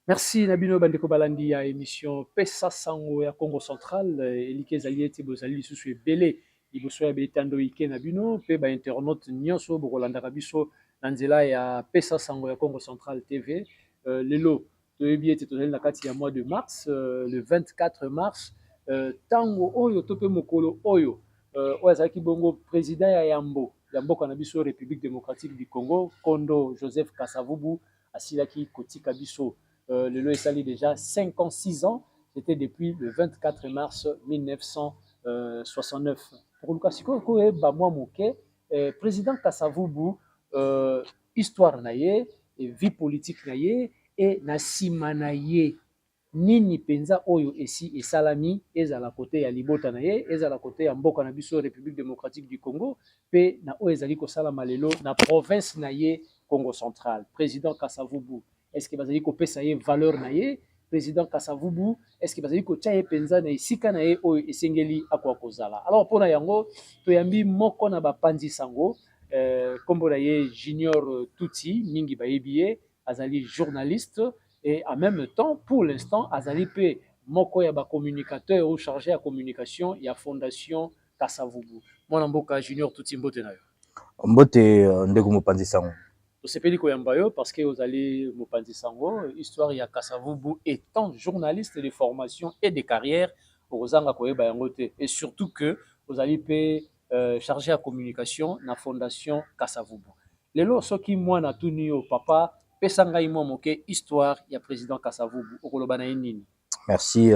Merci Nabino Bandeko Balandi ya émission Pesa Sango ya Congo Central elike ezali ete bozali lisusu ebele liboso ya betando ike Nabino pe ba internaute nyonso bokolandaka biso na nzela ya Pesa Sango ya Congo Central TV lelo toyebi ete tozali na kati ya mois de mars le 24 mars tango oyo to pe mokolo oyo oyo azalaki bongo président ya mboka na biso République démocratique du Congo Kondo Joseph Kasavubu asilaki kotika biso le lot est déjà 5 ans, 6 ans. C'était depuis le 24 mars 1969. Pour Lucas président Kasavubu, histoire naye, vie politique naye, et nasima naye. Nini penza oyo esi et salami est à la côté ya libota naye, est à la côté ya mboka na biso République démocratique du Congo, pe na o ezali ko sala malelo na province naye Congo central. Président Kasavubu. Est-ce que bazali ko pesa ye valeur na ye président Kasavubu est-ce que bazali ko tia ye penza na isika na ye oyo esengeli akwa kozala alors pona yango toyambi moko na bapanzi sango kombo na ye Junior Tuti mingi bayebi ye azali journaliste et en même temps pour l'instant azali pe moko ya ba communicateur ou chargé à communication ya fondation Kasavubu mwana mboka Junior Tuti mbote na yo mbote ndeko mopanzi sango tosepeli koyamba yo parce que ozali mopanzi sango histoire ya Kasavubu étant journaliste de formation et de carrière ozanga koyeba yango te et surtout que ozali pe chargé à communication na fondation Kasavubu lelo soki mwana tuni yo papa pesa ngai mwa moke histoire ya président Kasavubu okoloba na nini merci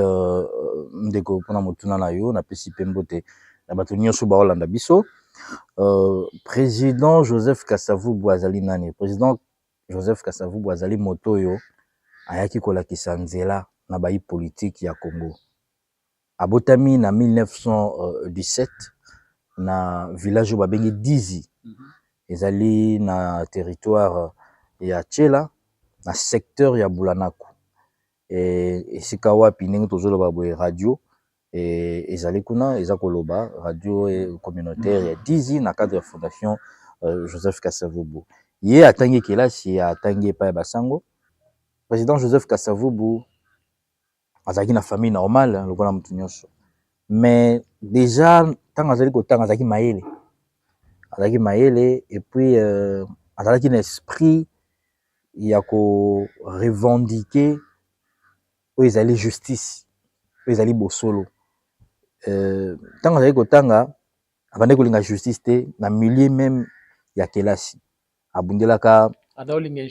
ndeko pona motuna na yo na pesi pe mbote na bato nyonso baolanda biso président Joseph Kasavubu azali nani président Joseph Kasavubu azali motoyo ayaki kolakisa nzela na bayi politique ya Congo abotami na 1917 na village oyo babengi Dizi ezali na territoire ya Tchela na secteur ya Bulanaku esika wapi ndenge tozoloba boye radio ezali kuna eza koloba radio communautaire ya Dizi na cadre ya fondation Joseph Kasavubu ye atangi kelasi ya atangi pa ya basango président Joseph Kasavubu azalaki na famille normale lokola mutu nyonso mais déjà tant azali kotanga azalaki mayele et puis azalaki na esprit ya ko revendiquer oyo ezali justice oyo ezali bosolo tant azali kotanga abandaki kolinga justice te na milieu même ya kelasi abundelaka azakolinga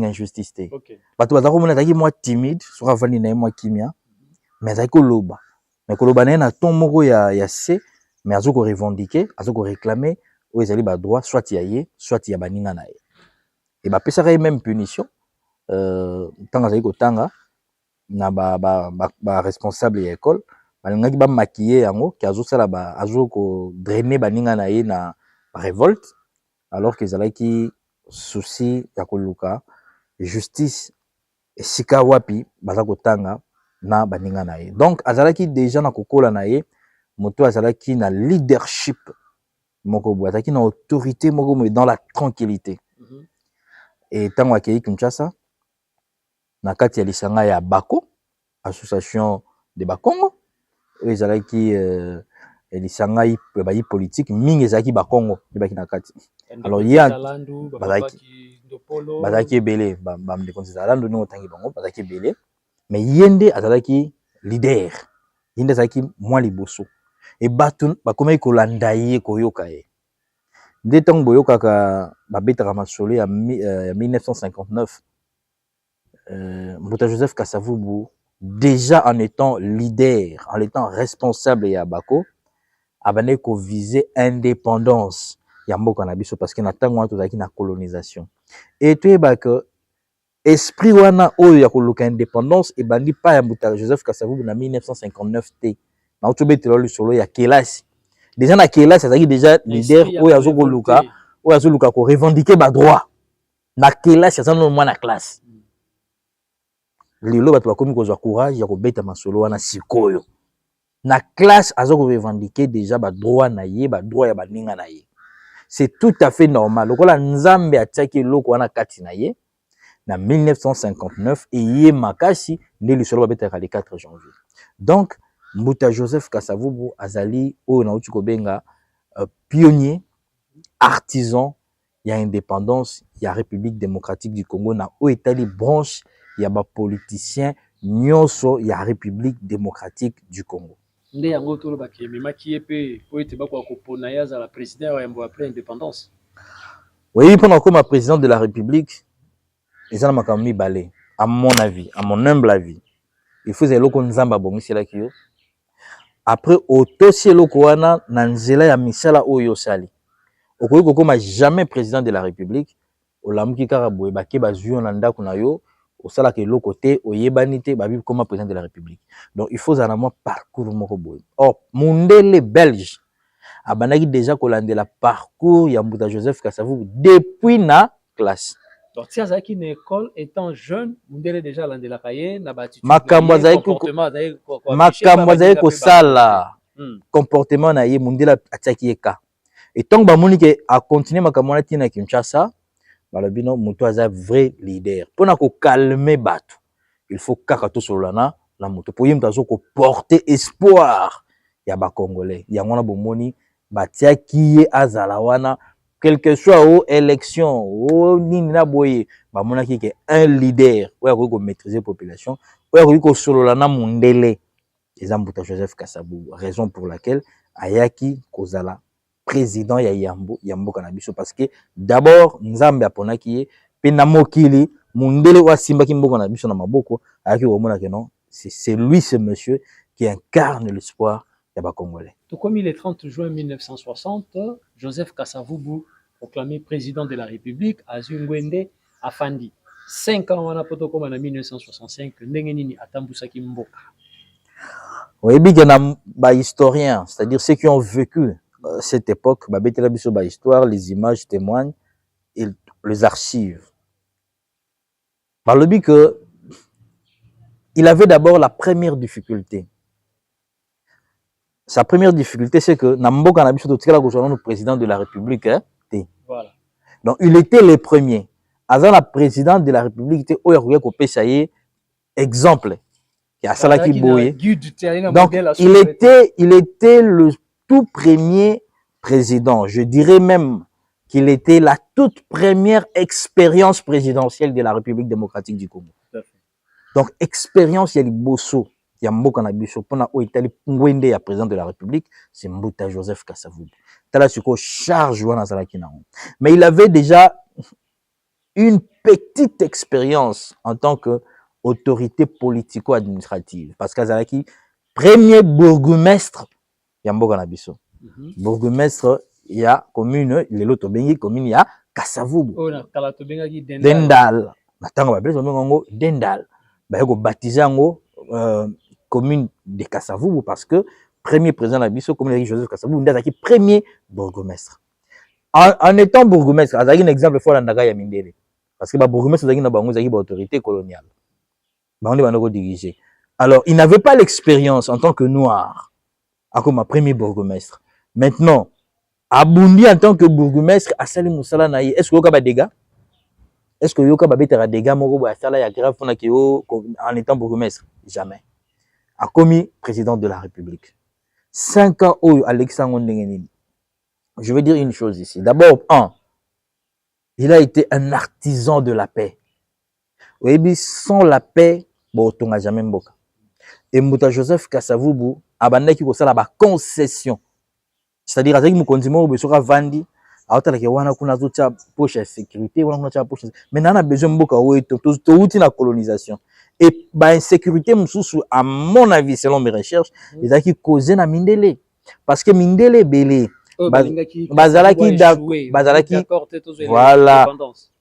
injustice te bato bazalaki komona azalaki mwa timide soki avandi na ye mwa kimia mais azalaki koloba mais koloba na ye na ton moko ya se mais azo ko revendiquer azo ko réclamer oyo ezali badroit soit ya ye soit ya baninga na ye et bapesaka ye même punition ntango azali kotanga na ba responsable ya école balingaki bamaquiller yango ke azosala azo ko drainer baninga na ye na révolte alors que ezalaki souci ya koluka justice esika wapi baza kotanga na baninga na ye donc azalaki déjà na kokola na ye moto azalaki na leadership moko boye azalaki na autorité moko boye dans la tranquillité et ntango akei Kinshasa na kati ya lisanga ya Bako association de Bakongo oyo ezalaki lisanga bayi politique mingi ezalaki Bakongo ebaki na kati alors ya bazalaki ebele bamdeko nzalando ndenge otangi bango bazalaki ebele mais yende azalaki leader yende azalaki mwa liboso e bato bakomaki kolanda ye koyoka ye nde ntango boyokaka babetaka masolo ya 1959 Mbota Joseph Kasavubu déjà en étant leader en étant responsable ya Bako abandaki ko viser indépendance ya mboka na biso parce que na tango wana tozalaki na colonisation et toyeba que esprit wana oyo ya koluka indépendance ebandi pa ya Mbota Joseph Kasavubu na 1959 te na otobetela lisolo ya kelasi déjà na kelasi azalaki déjà leader oyo azoluka ko revendiquer ba droit na kelasi azana mwana classe lelo bato bakomi kozwa courage ya kobeta masolo wana sikoyo na classe azo revendiquer déjà ba droit na ye, ba droit ya ba ninga na ye. C'est tout à fait normal. Lokola Nzambe atiaki eloko wana kati na ye na 1959 et ye makasi nde lisolo babetaka le 4 janvier. Donc Mbuta Joseph Kasavubu azali oyo na uti kobenga pionnier, artisan ya indépendance ya République démocratique du Congo na oyo etali branche ya ba politicien nyonso ya République démocratique du Congo. Nde yango tolo bakememaki ye pe po ete bakwa kopona ya za la président ya mbo après indépendance. Oui, pendant comme président de la République, ils ont makambi balé. À mon avis, à mon humble avis, il faut zelo ko nzamba bongisi la kiyo. Après autosi eloko wana na nzela ya misala oyo sali. Okoki kokoma jamais président de la République, olamuki kaka boye bake bazuyo na ndako na yo, osala ke eloko te, oyebani te babi comme président de la République. Donc il faut zana mo parcours moko boye. Or Mundele belge abanaki déjà kolandela parcours ya Mbuta Joseph Kasavubu depuis na classe. Donc si azaki na école étant jeune, Mundele déjà landela kaye na bati makambo azali ko sala comportement na ye Mundele atiaki ye ka. Et tant que moni ke a continuer makambo na tina Kinshasa, balobi no muto aza vrai leader. Pona ko calmer bato, il faut kaka to solana la moto pour yim tazo ko porter espoir ya ba Congolais. Ya ngona bomoni batiaki ye azala wana quel que soit aux élections, au nini na boye, ba monaki ke un leader, oya ko maîtriser population, oya ko sololana Mundele. Les Mbuta Joseph Kasavubu, raison pour laquelle ayaki kozala président ya Yambo Kanabiso parce que d'abord Nzambe aponaki ye pe na mokili Mundele wa simba ki mboka na biso na maboko ayaki omona ke non c'est lui ce monsieur qui incarne l'espoir ya ba Congolais. Tout comme il est 30 juin 1960, Joseph Kasavubu proclamé président de la République à Zungwende Afandi. 5 ans wana poto comme en 1965 ndenge nini atambusaki mboka. Oui, bien ba historiens, c'est-à-dire ceux qui ont vécu cette époque, ba betela biso ba histoire, les images témoignent et les archives. Par le but que il avait d'abord la première difficulté. Sa première difficulté, c'est que Namboka Nabiso Totikala Gouvernement, le président de la République, hein, voilà. Donc il était le premier. Avant la présidente de la République, était Oyarouya Kopesaye, exemple. Salaki Boye. Donc il était le tout premier président. Je dirais même qu'il était la toute première expérience présidentielle de la République démocratique du Congo. Donc expérience il y a Bosso, il y a Mboka na biso pona o Italie Ngwende ya président de la République, c'est Mbuta Joseph Kasavubu. Tala suko charge wana salaki na. Mais il avait déjà une petite expérience en tant que autorité politico-administrative parce qu'Azalaki premier bourgmestre ya Mboka na biso. Bourgmestre ya commune Leloto Bengi commune ya Kasavubu. Oh na Kalato Bengi Dendal. Natanga ba place ngo Dendal. Ba ko baptiser ngo commune de Kasavubu parce que premier président na biso commune Joseph Kasavubu ndazaki premier bourgmestre. En étant bourgmestre, azaki un exemple fort ndaka ya Mindele parce que ba bourgmestre azaki na bango azaki ba autorité coloniale. Diriger. Alors, il n'avait pas l'expérience en tant que noir, comme ma premier bourgmestre. Maintenant, Abundi en tant que bourgmestre, Asali Moussala Naï, est-ce qu'il y a des dégâts? Est-ce qu'il y a des dégâts en étant bourgmestre? Jamais. A commis président de la République. 5 ans où Alexandre Ndengenini. Je veux dire une chose ici. D'abord, il a été un artisan de la paix. Oui, sans la paix, bon, on n'a jamais mboka. Et Mbuta Joseph Kasavubu abandaki ko sala ba concession. C'est-à-dire azaki mukondimo besoka vandi, aotala ke wana kuna zotia poche ya sécurité, wana kuna tia poche. Mais nana besoin mboka weto to uti na colonisation. Et ba insécurité mususu à mon avis selon mes recherches, ezaki causé na Mindele parce que Mindele belé bazalaki voilà.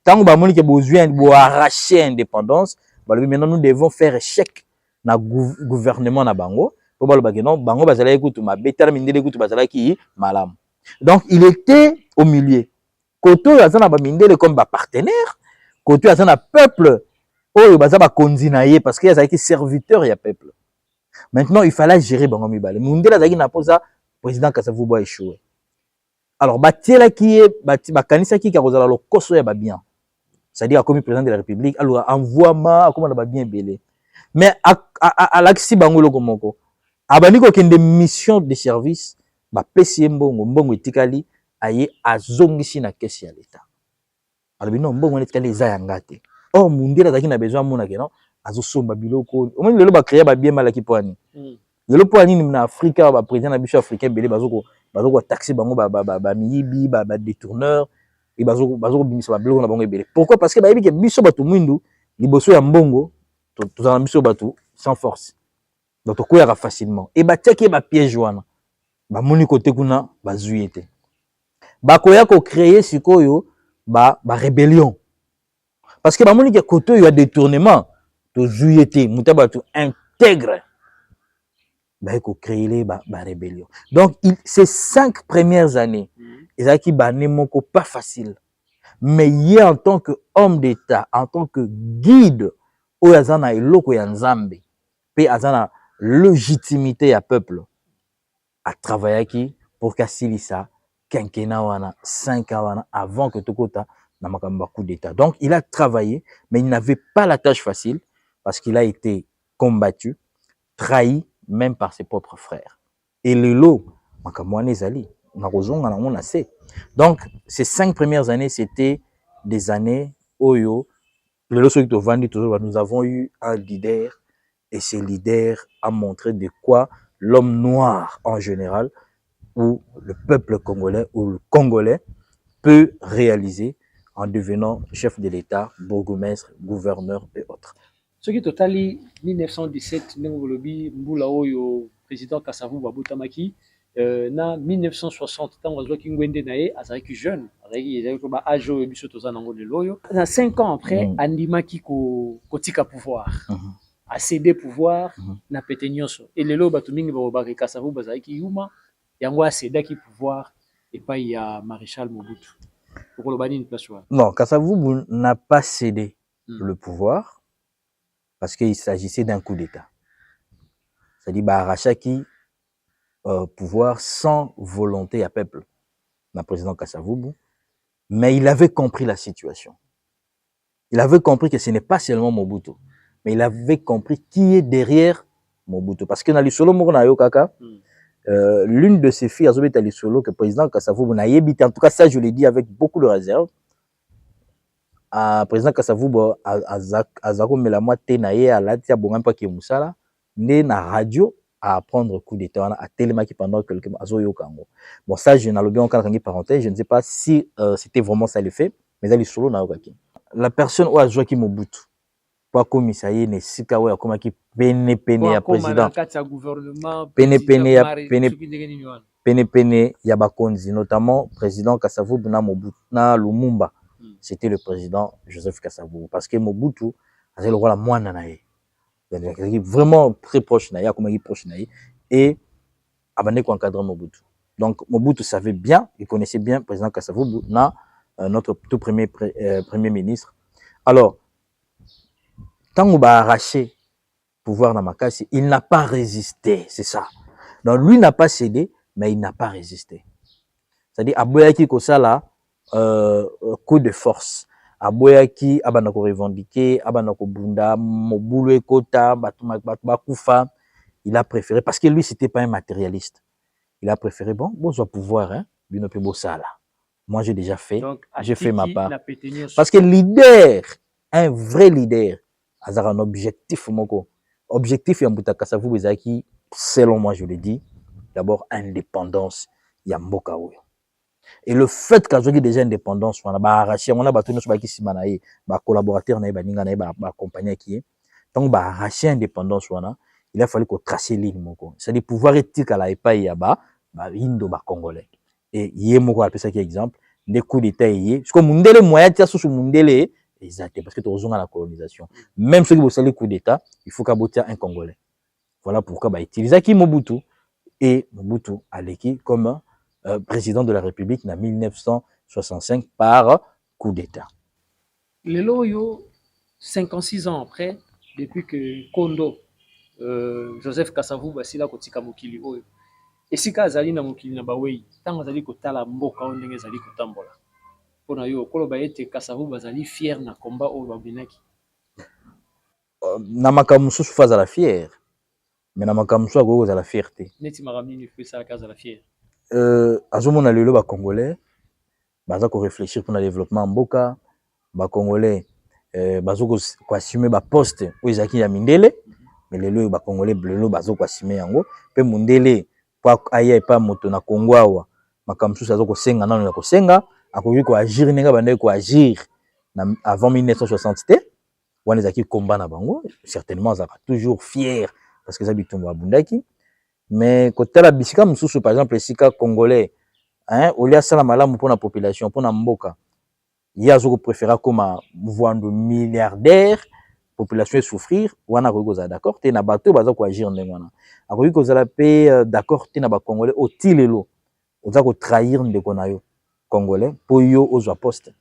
Tant que nous avons besoin d'arracher l'indépendance, maintenant nous devons faire échec dans le gouvernement na bango. Donc il était au milieu. Koto yazana ba Mindele comme ba partenaire, Koto yazana peuple oyo baza ba kondinaye parce que yazaki serviteur ya peuple. Maintenant, il fallait gérer Bango Mibale. Mundela Zaki n'a pas ça, président Kasavubu a échoué. Alors, Batiela qui est, Bakanisa qui a causé le coso ya bien. C'est-à-dire, comme président de la République, alors, envoie-moi, comme on a bien belé. Mais, à l'axi Bango Lokomoko, Abaniko qui a des missions de service, PCM Mbongo etikali, aye, azongisi na kesi ya l'État. Alors, non, Mbongo etikali, zayangate. Or, Mundela Zaki n'a besoin de mon non? Azosomba biloko. Au moins, le ba créer ba bien mal qui poani. Le poani ni na Afrika, ba président na biso africain belé bazoko taxer bango ba miyibi, ba détourneur et bazoko bimisa ba biloko na bango belé. Pourquoi? Parce que ba yebi ke biso batu mwindu liboso ya mbongo to za biso batu sans force. Donc to koyaka facilement. Et ba tiaki ba piège wana. Ba moni côté kuna ba zuyete. Ba koya ko créer sikoyo ba rébellion. Parce que ba moni ke côté yo a détournement. Zuyete, Moutabatu intègre, il faut créer la rébellion. Donc, ces 5 premières années, Ezaki Banemoko pas facile. Mais il en tant qu'homme d'État, en tant que guide, Oyazana et Loko Yanzambe, puis Azana légitimité à peuple, à travailler pour Kassilisa, quinquennat wana, 5 ans avant que Tokota n'a pas coup d'État. Donc, il a travaillé, mais il n'avait pas la tâche facile. Parce qu'il a été combattu, trahi, même par ses propres frères. Et le lot, donc, ces 5 premières années, c'était des années Oyo. Nous avons eu un leader, et ce leader a montré de quoi l'homme noir en général, ou le peuple congolais, ou le Congolais, peut réaliser en devenant chef de l'État, bourgmestre, gouverneur et autres. Ce qui totali 1917 Ndengolobi Mbula oyo président Kasavubu Abutamaki na 1960 tant azwaki ngwende naye azalaki jeune azalaki ba âge oyo biso toza nango leloyo na 5 ans après andimaki kotika pouvoir a cédé pouvoir na pete nyonso et lelo bato mingi ba Kasavubu azalaki yuma yango a cédaki pouvoir et pas il y a maréchal Mobutu. Non, Kasavubu n'a pas cédé le pouvoir. Parce qu'il s'agissait d'un coup d'État. C'est-à-dire, Arachaki, pouvoir sans volonté à peuple, le président Kasavubu, mais il avait compris la situation. Il avait compris que ce n'est pas seulement Mobutu, mais il avait compris qui est derrière Mobutu. Parce que dans le solo Moro Kaka, l'une de ses filles, Azobet Alisolo, que le président Kasavubu n'a yébité, en tout cas ça je l'ai dit avec beaucoup de réserve, président Kasavubu azako mela tenaye alati abonga pa ki musala né na radio à apprendre coup d'état à télémaki pendant quelques mois azoyo kango. Bon ça je n'alobi encore kangi parenthèse, je ne sais pas si c'était vraiment ça le fait, mais ali solo na okaki. La personne ou azwaki Mobutu pas comme ça y ne sika wa comme ki pene ya président pene ya bakonzi notamment président Kasavubu na Mobutu na Lumumba. C'était le président Joseph Kasavubu. Parce que Mobutu, c'est le roi la moine naïe. Vraiment très proche naïe, comme il proche naïe. Et Abane ko encadre Mobutu. Donc Mobutu savait bien, il connaissait bien le président Kasavubu, notre tout premier ministre. Alors, tant qu'on a arraché le pouvoir dans Makassi, il n'a pas résisté, c'est ça. Donc lui n'a pas cédé, mais il n'a pas résisté. C'est-à-dire, Aboyaki Kosala, coup de force. Aboyaki, abanako revendiquer, abanako bunda, mobulu ekota, bakufa. Il a préféré, parce que lui, c'était pas un matérialiste. Il a préféré, bon je pouvoir, hein, binope bosala. Moi, j'ai déjà fait, j'ai fait ma part. Parce que leader, un vrai leader, a un objectif, moko. Objectif, Yambuta Kasavubu Ezaki, selon moi, je le dis, d'abord, indépendance, Yamboka Oyo. Et le fait qu'il y ait déjà indépendance, on a arraché, on a battu nos collaborateurs, on a accompagné qui est. Donc, on a arraché indépendance, il a fallu qu'on trace ligne. C'est-à-dire pouvoir éthique à la EPA yaba, indo ba congolais. Et yé moko appelle ça qui exemple, des coups d'état yé. Parce que mundele moyen tia sous mundele, exact, parce que tu as la colonisation. Même ceux qui bossent les coups d'état, il faut qu'abotir un congolais. Voilà pourquoi bah utiliser qui Mobutu et Mobutu aleki comme président de la République en 1965 par coup d'État. Le loyo, 56 ans après, depuis que Kondo Joseph Kasavubu asila kotika mokili oyo. Esika azali na mokili na bawei, tango azali kotala mboka oyo ndenge ezali kotambola. Pona yo koloba ete Kasavubu azali fier na combat oyo babinaki. Na makambo mosusu fa azala fier, mais na makambo mosusu akoki kozala fierté. Neti makambo nini fe esalaka azala fier? Azomona lelo bacongolais baza koréfléchir mpona développement ya mboka, bacongolais baza koassume baposte oyo ezalaki ya mindele, mais lelo oyo bacongolais lelo baza koassume yango, mpe mondele po aya epa moto na Congo awa makambo mosusu aza kosenga nano ya kosenga, akoki koagir ndenge bandeki koagir avant 1960 te, wana ezalaki komba na bango, certainement azalaka toujours fier parce que eza bitumba abundaki. Mais kotala bisika mosusu par exemple esika congolais oli asala malamu mpona population mpona mboka, ye azo kopréféra koma mvwandu milliardaire, population esouffrir, wana akoki kozala d'accord te na bato baza koagir ndenge wana, akoki kozala mpe d'accord te na bacongolais oti lelo oza kotrahir ndeko na yo congolais mpo yo ozwa poste,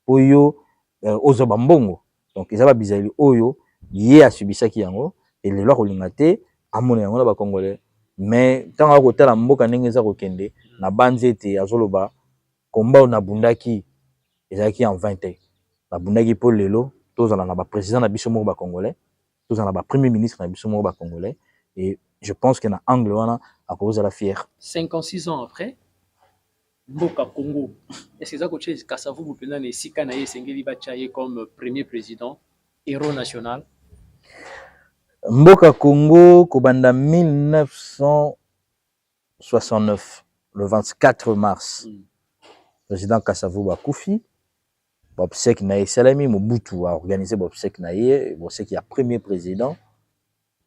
mpo yo ozwa bambongo. Donc eza babizali oyo ye asubisaki yango elelo akolinga te amona yango na bacongolais. Mais ntango akotala mboka ndenge eza kokende na banzi ete azoloba komba na bundaki ezalaki en 20 te, nabundaki mpo lelo tozala na baprésident na biso moko bacongolais, tozala na bapremier ministre na biso moko bacongolais, et je pense que na angle wana akozala fier. 56 ans après mboka Congo, est-ce que eza kotia Kasavubu mpenza na esika na ye esengeli batia ye comme premier président héros national? Mboka Congo kobanda 1969 le 24 mars président Kasavubu akufi, bobsek na ye salami Mobutu a organisé bobsek na ye, bobsek ya premier président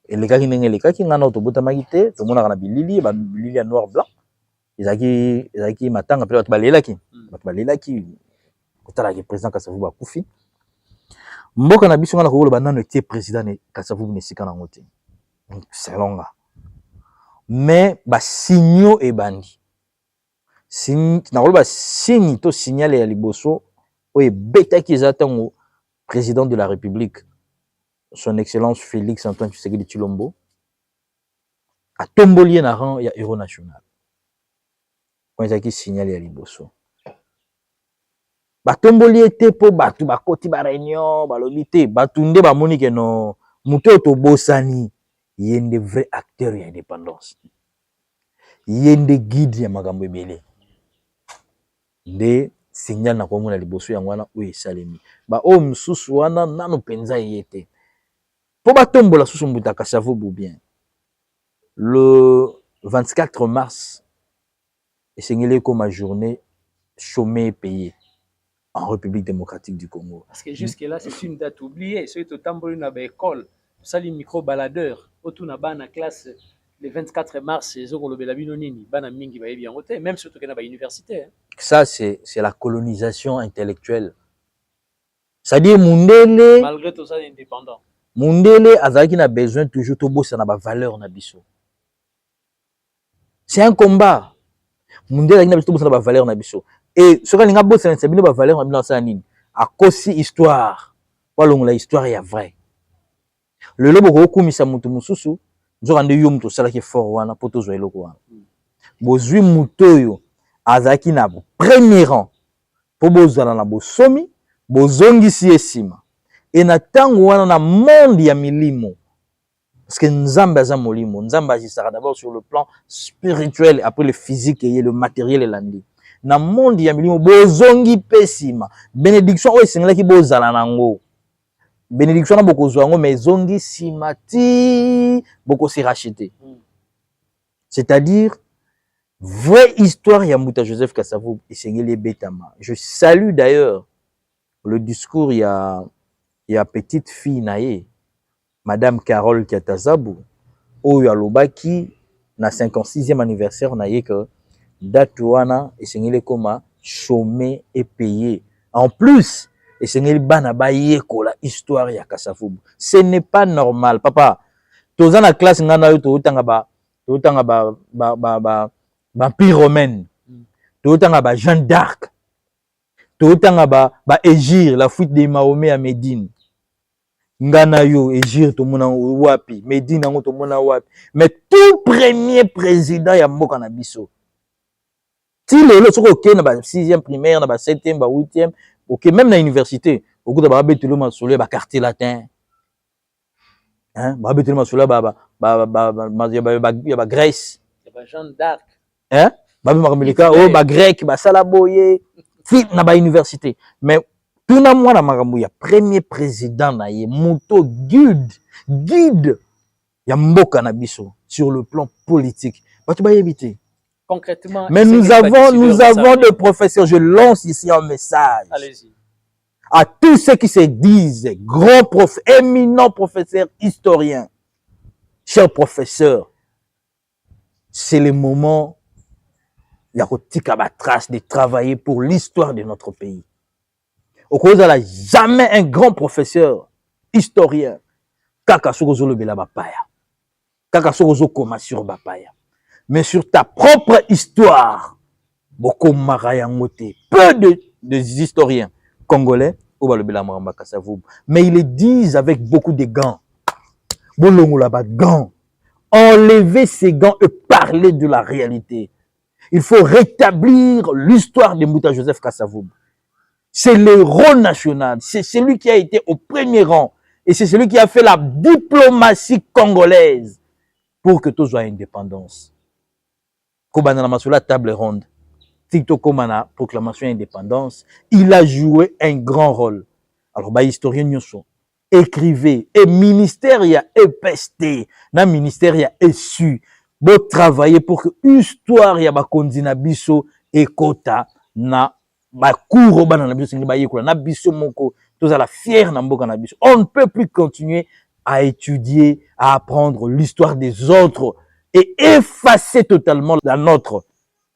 elekaki ndenge elekaki ngana otobotamaki te tomonaka na bilili bilili ya noir blanc ezalaki matanga mpe bato balelaki kotalaki président Kasavubu akufi. Mboka na biso ngana kokoloba nano etie président Kasavubu na esika nango te selonga, mais basigno ebandi nakoloba signe to signale ya liboso oyo ebetaki eza ntango président de la république son excellence Félix Antoine Tshisekedi Tshilombo atomboli ye na rang ya héros national, oyo ezalaki signale ya liboso. Batomboli ete mpo bato bakoti ba réunion balobi te, bato nde bamoni ke no moto oyo tobosani ye nde vrai acteur ya indépendance, ye nde guide ya makambo ebele, nde signal na komona liboso yango wana oyo esalemi. Oyo mosusu wana nano mpenza ye te mpo batombola susu mbuta Kasavubu bien. Le 24 mars esengeli comme journée chômé et payé en République démocratique du Congo. Parce que jusque-là, c'est une date oubliée. Ceux qui ont dans l'école, ça les micro-baladeurs, autour de la classe, le 24 mars, ils ont le Labinonini, même surtout qu'il y a une université. Ça, c'est la colonisation intellectuelle. C'est-à-dire, Mundele, malgré tout ça, indépendant. Mundele, Azaki n'a besoin toujours de bosser dans la valeur na biso. C'est un combat. Mundele a besoin de bosser dans la valeur na biso. Et ce que bosse c'est bien la valeur na biso nini à cause histoire. Pas la histoire est vraie. Le lobo ko kumisa mutu mususu, nzokande yo mutu sala ki fort wana poto zo eloko wana. Bozwi mutoyo azaki na premier rang. Po bozala na bosomi, bozongisi esima. Et na tango wana na monde ya milimo. Parce que Nzambe aza molimo, Nzambe agisaka d'abord sur le plan spirituel, après le physique et le matériel et l'andi. Na monde ya milimo bozongi pesima. Bénédiction oyo esengelaki bozala nango. Bénédiction na bokozwa ngo mais zongi simati boko se racheter. C'est-à-dire vraie histoire ya Mbuta Joseph Kasavubu esengeli betama. Je salue d'ailleurs le discours ya petite fille naye Madame Carole Kiatazabu oyo alobaki na 56e anniversaire naye que date wana esengeli koma chômé et payé. En plus, esengeli bana ba yekola histoire ya Kasavubu. Ce n'est pas normal, papa. Toza na classe ngana yo totanga ba empire romaine. Totanga ba Jeanne d'Arc. Totanga ba Égir, la fuite de Mahomet à Médine. Ngana yo Egir to mona wapi, Medina ngo to mona wapi. Mais tout premier président ya mboka na biso. Si le soko ok na ba 6e primaire, na ba 7e, ba 8e, ok même na université, au coup de ba betelo masolo ba quartier latin. Hein, ba betelo masolo ba Grèce. Ba Jeanne d'Arc. Hein? Ba makamilika o ba grec, ba salaboye, fi na ba université. Mais tout na mwana makambo ya premier président na ye moto guide ya mboka na biso sur le plan politique. Batu ba yebite. Concrètement, mais nous avons des professeurs. Je lance ici un message. Allez-y. À tous ceux qui se disent grands éminents professeurs, historiens, chers professeurs, c'est le moment de travailler pour l'histoire de notre pays. Au cause de la jamais un grand professeur, historien, kaka sokozo le bela bapaya, kaka sokozo koma sur bapaya. Mais sur ta propre histoire, beaucoup marayangote, peu de historiens congolais, mais ils le disent avec beaucoup de gants. Enlever ces gants et parler de la réalité. Il faut rétablir l'histoire de Mbouta Joseph Kassavoub. C'est l'héros national, c'est celui qui a été au premier rang et c'est celui qui a fait la diplomatie congolaise pour que tout soit indépendance. Kobana la table ronde, Tito Komana, proclamation d'indépendance, il a joué un grand rôle. Alors, historien Nyoso, écrivez, et ministère y a EPST, na ministère y a ESU, beau travailler pour que histoire y a bakondina biso et kota na bakuro bana na biso ngi na biso moko, tous à la fière na mboka na biso. On ne peut plus continuer à étudier, à apprendre l'histoire des autres et effacer totalement la nôtre.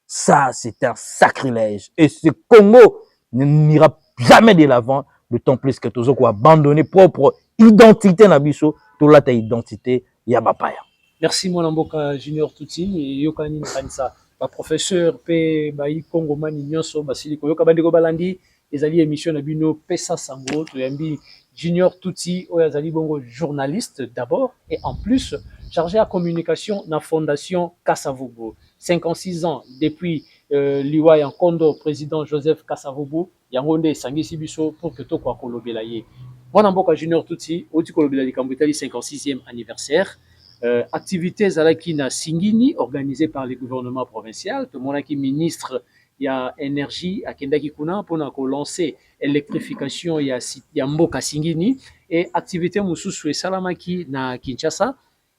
Ça, c'est un sacrilège. Et ce Congo n'ira jamais de l'avant, d'autant plus que tous ont abandonné propre identité nabiso, tout la ta identité yabapaya. Merci mon amboka Junior Tuti yokani kanisa ba professeur pe ba Congo mani nyonso basili ko yoka bandeko balandi ezali émission na bino pesa sango to yambi Junior Tuti oyazali bongo journaliste d'abord et en plus chargé à communication dans la Fondation Kasavubu. 56 ans depuis Liwa Yankondo, président Joseph Kasavubu, Yangonde Sangisi Biso pour que tout soit kolobelaye. Mon amboka Junior Tuti, oti kolobelaye kambutali 56e anniversaire. Activités Zalaki na Singini, organisées par le gouvernement provincial. Tout le monde qui ministre, il y a énergie à Kendaki Kuna pour lancer l'électrification, il y a Mboka Singini et activité Moussou Salamaki na Kinshasa.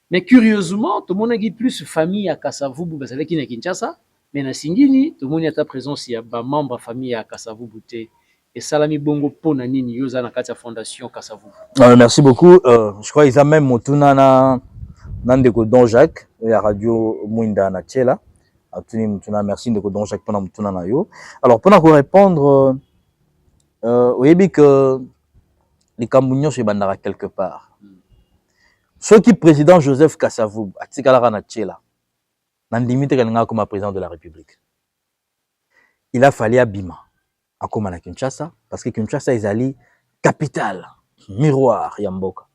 Mais curieusement, tout le monde a plus de famille à Kasavubu, parce qu'il y a Kinshasa, mais na Singini, tout le monde a ta présence, il y a des membres de famille à Kasavubu. Et Salami Bongo Ponanini, Yosa na Katia Fondation Kasavubu. Merci beaucoup. Je crois qu'ils ont même Motuna na Ndeko Don Jacques, la radio Mouinda na Tchela. Merci Ndeko Don Jacques pour Motuna na yo. Alors, pour nous répondre, vous avez que les Camerounais se bandara quelque part. Ce qui président Joseph Kassavoub a tikalara na tchela nandimite kalinga comme président de la République. Il a fallu abima à comme na Kinshasa parce que Kinshasa est capitale miroir yamboka.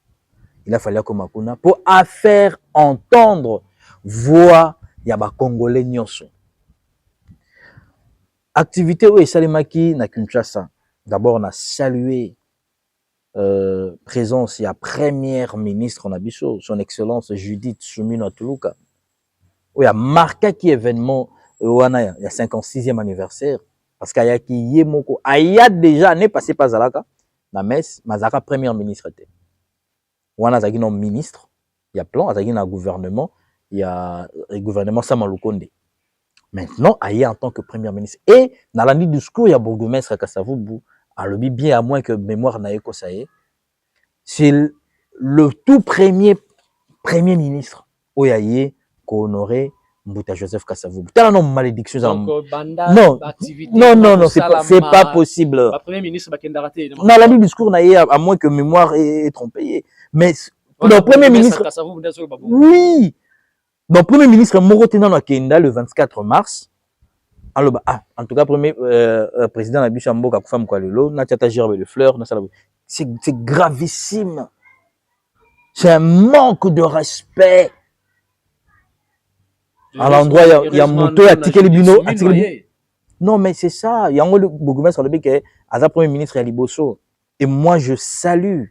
Il a fallu comme kuna pour faire entendre voix ya ba congolais nyonso. Activité où esalemaki na Kinshasa. D'abord on a salué présence, il y a première ministre en Abisso, son excellence Judith Soumino Tuluka. Il y a marqué qui événement, il y a 56e anniversaire, parce qu'il y a qui yemoko, il y a déjà n'est passé pas Zalaka, la messe, Mazaka première ministre était. Il y a un ministre, il y a plan, il y a un gouvernement, il y a le gouvernement Samalukonde. Maintenant, il y a en tant que premier ministre. Et dans l'année du discours, il y a bourgmestre Kassavoubou. Alors, bien à moins que mémoire n'a pas ça y est, c'est le tout premier ministre Oyaye qu'on honoré Mbouta Joseph Kassavoubou. T'as non malédiction. Donc, non, c'est pas possible. Le premier ministre Bakendaraté. Non, la ligne du discours n'a à moins que mémoire est trompée. Mais le premier ministre. Oui. Donc, premier ministre Morotena Nakenda le 24 mars. En tout cas, premier président Nabishambo Kakufam Kwalelo, Natiata Gerbe de Fleurs, c'est gravissime. C'est un manque de respect à l'endroit il y a moto à Tikelibino. Non, mais c'est ça. Il y a un bourgmestre qui est le premier ministre à Liboso. Et moi, je salue.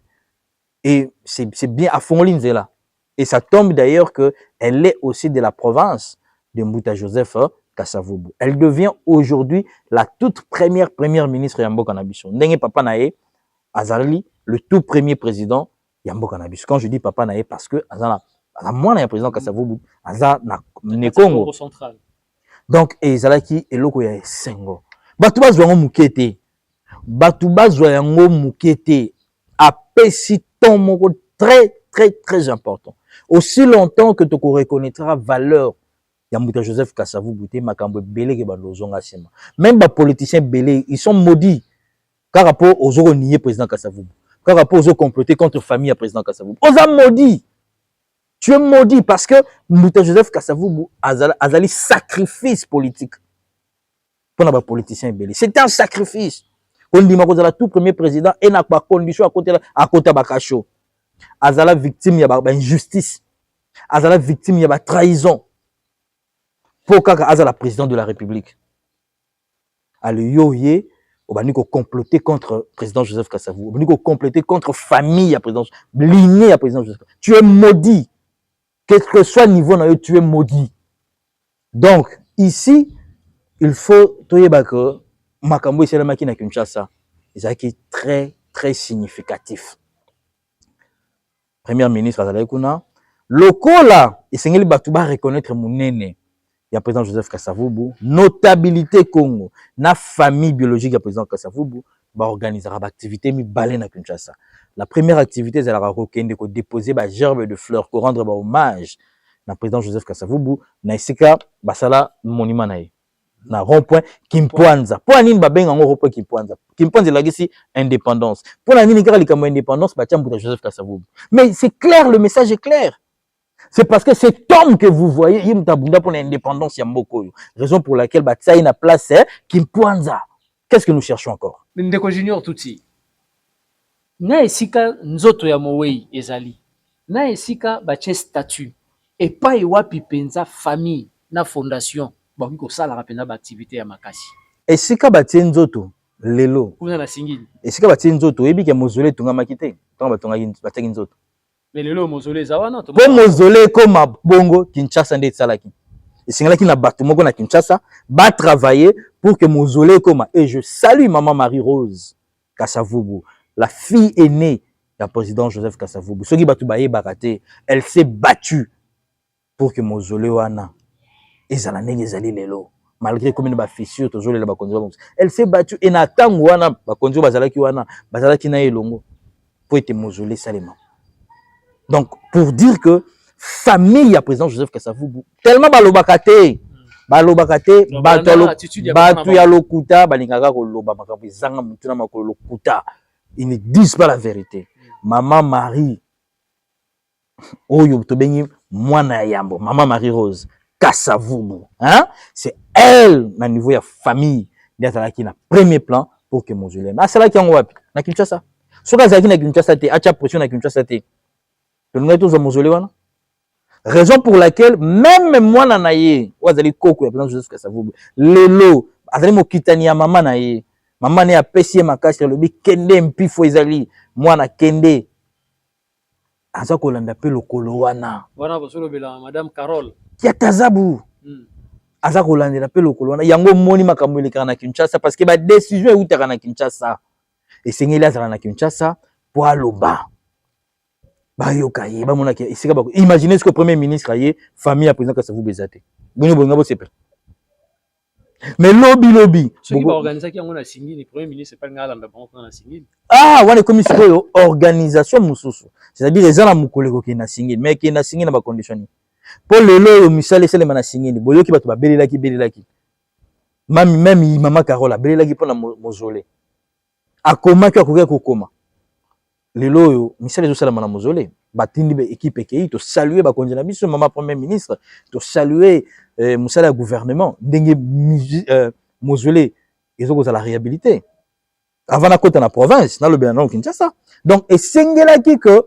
Et c'est bien à Fonlinzela. Et ça tombe d'ailleurs qu'elle est aussi de la province de Mbouta Joseph Kasavubu. Elle devient aujourd'hui la toute première ministre Yambo Cannabis. Ndenge Papa Nae, Azali, le tout premier président Yambo Cannabis. Quand je dis Papa Nae, parce que Azala, moi, le président Kasavubu, Azala, na Congo. Donc, Ezalaki, Eloko ya Sengo. Batuba Zwango Mukete. Batuba Zwango Mukete. Apesi ton mot très, très, très important. Aussi longtemps que tu reconnaîtras valeur Yamouta Joseph Kasavu Bouté, Makambo Belé, même les politiciens Belé, ils sont maudits. Car rapport aux autres niés président Kasavu. Car rapport aux autres complotés contre la famille à président Kasavu. Aux a maudits. Tu es maudit parce que Yamouta Joseph Kasavu Azali sacrifice politique. Pour les politiciens Belé. C'est un sacrifice. On dit que le tout premier président et n'a pas condition à côté de Bakacho. Azala victime il y a injustice. Azala victime il y a trahison. Pour que Azala président de la République. Alors yoye obaniko comploter contre le président Joseph Kasavu. Obaniko comploter contre famille à président lignée à président Joseph. Tu es maudit. Quel que soit le niveau tu es maudit. Donc ici il faut que Makambo et Maki na Kinshasa, c'est très très significatif. Premier ministre Azali Kuna, lokola esengeli batuba reconnaître munene ya président Joseph Kasavubu, notabilité Congo, na famille biologique ya président Kasavubu, ba organisera ba activité mi balé na Kinshasa. La première activité c'est la rekende ko déposer ba gerbe de fleurs ko rendre ba hommage na président Joseph Kasavubu na isika basala monument na ye. Na rond-point Kimpwanza. Pour la nini babenga ngo rond-point Kimpwanza. Kimpwanza la gisi indépendance. Pour la nini kara likamo indépendance ba Mbouta Joseph Kasavubu. Mais c'est clair, le message est clair. C'est parce que cet homme que vous voyez, il mtabunda pour l'indépendance ya Mboko. Raison pour laquelle ba tsaï na place Kimpwanza. Qu'est-ce que nous cherchons encore? Ndeko Junior Tuti. Na esika nzoto ya Mowei ezali. Na esika ba tche statut. Et pas iwapi penza famille na fondation. Bon, ko sala rapena ba activité ya makasi. Esika batie nzoto lelo. Kuna na singini. Esika batie nzoto ebi ke mozole tunga makite. Tonga batonga batie nzoto. Mais lelo mozole zawana to. Po mozole koma bongo Kinshasa nde tsalaki. Esingalaki na bato moko na Kinshasa ba travailler pour que mozole koma. Et je salue maman Marie-Rose Kasavubu, la fille aînée du président Joseph Kasavubu. Soki batu baye bakate, elle s'est battue pour que mozole wana ezala ndenge ezali lelo. Malgré combien de fissures toujours les bakonzo. Elle s'est battue et na tango wana bakonzo bazalaki wana bazalaki na elongo pour être mausolée salema. Donc pour dire que famille à président Joseph Kasavubu tellement balobakate batu ya lokuta balingaka koloba makambo ezanga mutu na makolo lokuta, ils ne disent pas la vérité. Maman Marie oyo tobengi mwana yambo, maman Marie Rose Kasavubu, hein? C'est elle, na niveau de famille, qui na premier plan pour que mausolée. Ah, c'est là qui en wapi, na Kinshasa. So kazaki na Kinshasa te, acha pression na Kinshasa te. Le nom est tous mausolée wana. Raison pour laquelle même moi na naye, wazali koko ya président Joseph Kasavubu, lelo, azali mo kitani ya mama na ye. Mama ne a pesi makasi le bi kende mpifo ezali, mwana kende. Aza kolanda pe lokolo wana. Wana bosolo bela madame Carole. Ya tazabu. Aza kolandela pe lokolo wana yango moni makambo elekaka na Kinshasa parce que ba décision eutaka na Kinshasa. Esengeli azala na Kinshasa po aloba. Ba yoka ye ba mona ke esika ba imaginez ce que premier ministre aye famille à président Kasavubu bezate. Boni bonga bo sepe. Mais lobby ce qui va organiser qui ngona singini premier ministre pas ngala ndabon na singini. Ah wana commission organisation mususu. C'est-à-dire les gens na mukoleko ki na singini mais ki na singini na ba condition. Pour le lot misale sele mana singini boyoki bato belelaki même maman Carola belelaki pona mozole akoma ki akoki kokoma lelo yo misale zo sala mana mozole batindi be équipe ke to saluer ba konjena biso maman premier ministre to saluer musala gouvernement ndenge mozole ezoko za la réhabilité avant na kota na province na le bien na Kinshasa. Donc esengelaki que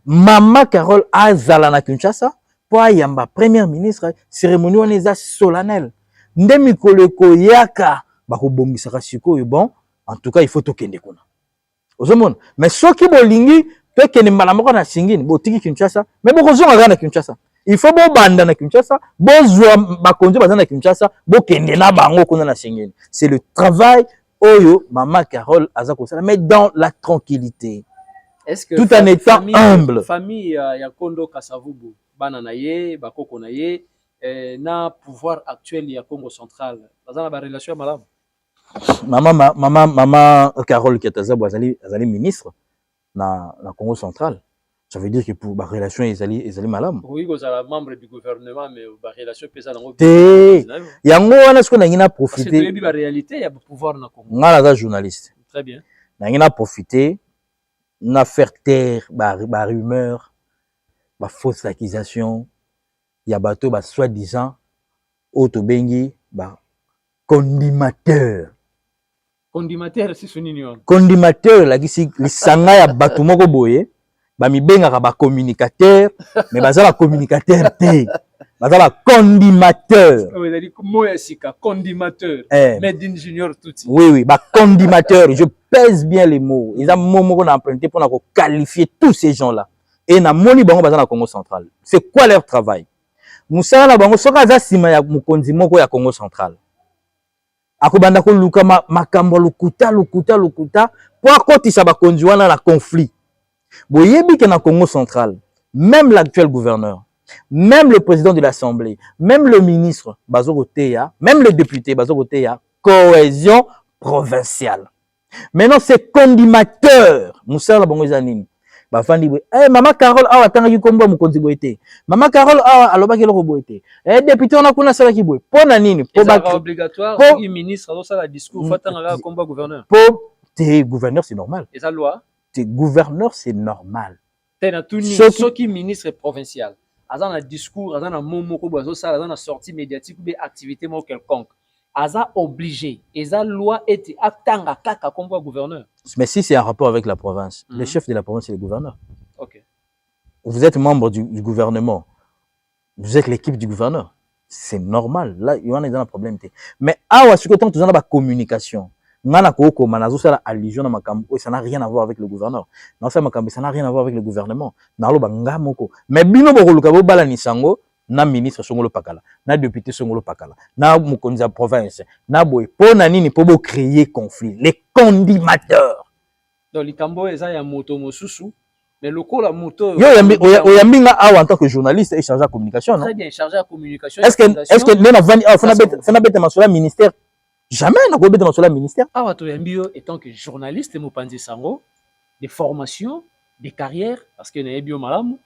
Mama Carole azala na Kinshasa pour yamba premier ministre cérémonie on est solennelle nde mikolo koyaka bakobongisaka sikoyo bon en tout cas il faut tokende kuna ozomona mais soki bolingi tokende mbala moko na singini botiki Kinshasa mais bokozonga na Kinshasa il faut bobanda na Kinshasa bozwa bakonzi baza na Kinshasa bokende na bango kuna na singini c'est le travail oyo Mama Carole aza kosala mais dans la tranquillité. Est-ce que tout en étant humble famille ya Kondo Kasavubu bana na ye bakoko na ye na pouvoir actuel ya Congo central bazana ba relation malamu Mama Carole Ketazabu azali ministre na Congo central. Ça veut dire que pour la relation ezali malamu. Oui, vous êtes membre du gouvernement mais la relation pesa nango. Yango wana siko na profiter. Parce que la réalité il y a pouvoir na Congo. Ngala za journaliste. Très bien. Na profiter na faire taire ba rumeur, ba fausse accusation, ya bato ba soi-disant autobengi ba condimateur. Condimateur c'est nini wana? Condimateur la kisi lisanga ya bato moko boye. Ba mi bengaka ba communicateur mais baza ba communicateur te baza ba condimateur. Oui, il a dit moya sika condimateur. Made in junior touti. Oui, ba condimateur, je pèse bien les mots. Ils ont momo qu'on a emprunté pour qualifier tous ces gens-là. Et na moni bango baza na Congo central. C'est quoi leur travail? Musala na bango soka za sima ya mukonzi moko ya Congo central. Akobanda ko luka makambo lukuta pour akotisa ba konzi wana na conflit. Boyebi que na Congo central, même l'actuel gouverneur, même le président de l'Assemblée, même le ministre Bazoko Teya, même le député Bazoko Teya, cohésion provinciale. Maintenant c'est condimateur. Moussa la bango zanini. Ba fandi boy. Mama Carole awa tanga ki kombo mukonzi boyete. Mama Carole awa aloba ki loko boyete. Député on a kuna sala ki boy. Pona nini? Po ba obligatoire le ministre do sala discours fatanga komba gouverneur. Po te gouverneur c'est normal. Et sa loi gouverneur c'est normal. Ceux qui ministre provincial, azan un discours, azan un momo ko bazo sala, azan une sortie médiatique ou des activités mo quelconque, azan obligé, eza loi était atanga kaka comme gouverneur. Mais si c'est en rapport avec la province, le chef de la province c'est le gouverneur. OK. Vous êtes membre du gouvernement. Vous êtes l'équipe du gouverneur. C'est normal. Là, il y en a un problème. Mais awa ce que tant tout ba communication. Ngana koko manazo sala allusion na makambo ça n'a rien à voir avec le gouverneur. Non ça makambo ça n'a rien à voir avec le gouvernement. Na lo banga moko. Mais bino bokoluka bo bala ni sango na ministre songolo pakala, na député songolo pakala, na mukonzi ya province, na boy pona nini po bo créer conflit, les condimateurs. Donc likambo eza ya moto mosusu mais lokola moto yo yambi nga awa en tant que journaliste et chargé de communication non? Très bien, chargé de communication. Est-ce que nena vani fana bête masola ministère. Jamais n'a pas besoin de sur le ministère. Ah, ouais, étant que journaliste, mo panzi sango, des formations, des carrières, parce que n'a bio malamu.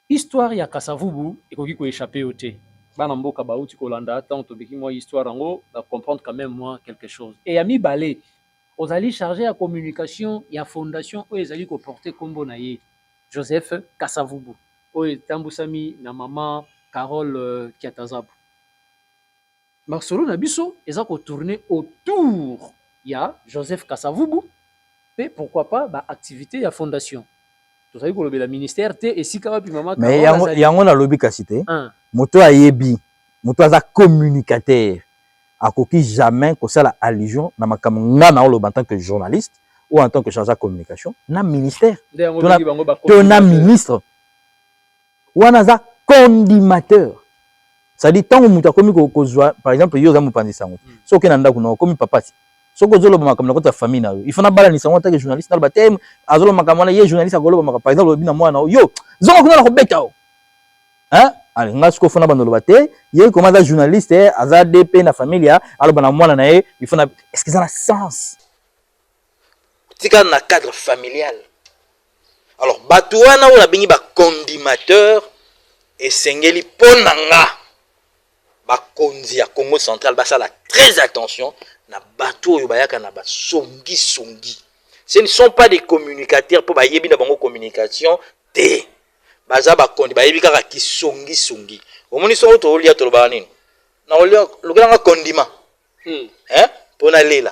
Histoire ya Kasavubu, et qu'on qui échappé au thé. Banambo kabauti kolanda, tant to biki moi histoire en va comprendre quand même moi quelque chose. Et ami balé, aux alliés chargés à communication, il y a fondation où ils allaient porter combo naïe. Joseph Kasavubu, où Tambusami na maman Carole Kiatazabu. Marcelo Nabiso, ils ont tourné autour. Il y a Joseph Kasavubu, et pourquoi pas, activité, il y a fondation. Tout ça, il y a le ministère, et si quand même, maman. Mais il y a un lobby cité. Moto a yebi, moto a communicateur. A coquille jamais que ça la allusion, na makamanga na en tant que journaliste ou en tant que chargé de communication, na ministère. Tu na ministre. Ou na condimateur. Ça dit tant que muta komi ko zwa par exemple yo za mupandi sango so ke nanda kuna komi papati so ko zolo makam na ko ta famille na yo il faut na bala ni sango ta que journaliste na batem azolo makam na ye journaliste agolo makam par exemple bina mwana yo zongo kuna ko beta o hein allez nga sko fona bandolo bate ye comment ça journaliste aza DP na familia alo bana mwana na ye il faut na est-ce que ça a sens tika na cadre familial alors batuana ou la bingi ba condimateur et sengeli ponanga bakonzi ya Congo central basala très attention na bateau oyo bayaka na basongi songi. Ce ne sont pas des communicateurs pour bayebi na bango communication te baza bakondi bayebi kaka ki songi songi. Omoni so to olia to ba nini na olia luganga condiment hein pona lela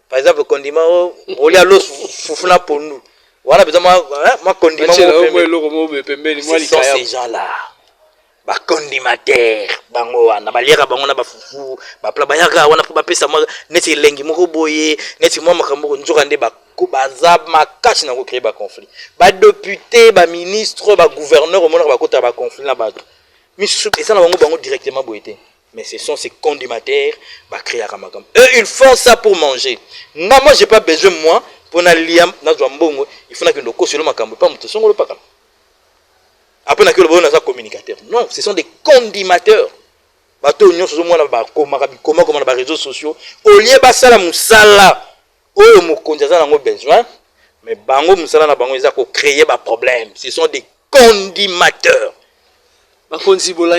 par exemple condiment olia lo fufuna pondu On a besoin moi condiment ce sont ces gens-là. Ba condimateur bango wana baliaka bango na bafufu bapla bayaka wana po bapesa mo neti lengi moko boye neti mo makambo nzoka nde baza makasi na ko créer ba conflit ba député ba ministre ba gouverneur au monde ba kota ba conflit na bato misusu eza na bango directement boyete mais ce sont ces condimateurs ba créer ka makambo eux ils font ça pour manger moi j'ai pas besoin moi pour na liam na zwambongo il faut na kendo ko solo makambo pas muto songolo pakala. Après, on a des communicateurs. Non, ce sont des condimateurs. Bateau union sur moi comment les réseaux sociaux. Au lieu de ça la musala, oh mon condition a besoin, mais bango musala na bango ils ont créé des problèmes. Ce sont des condimateurs.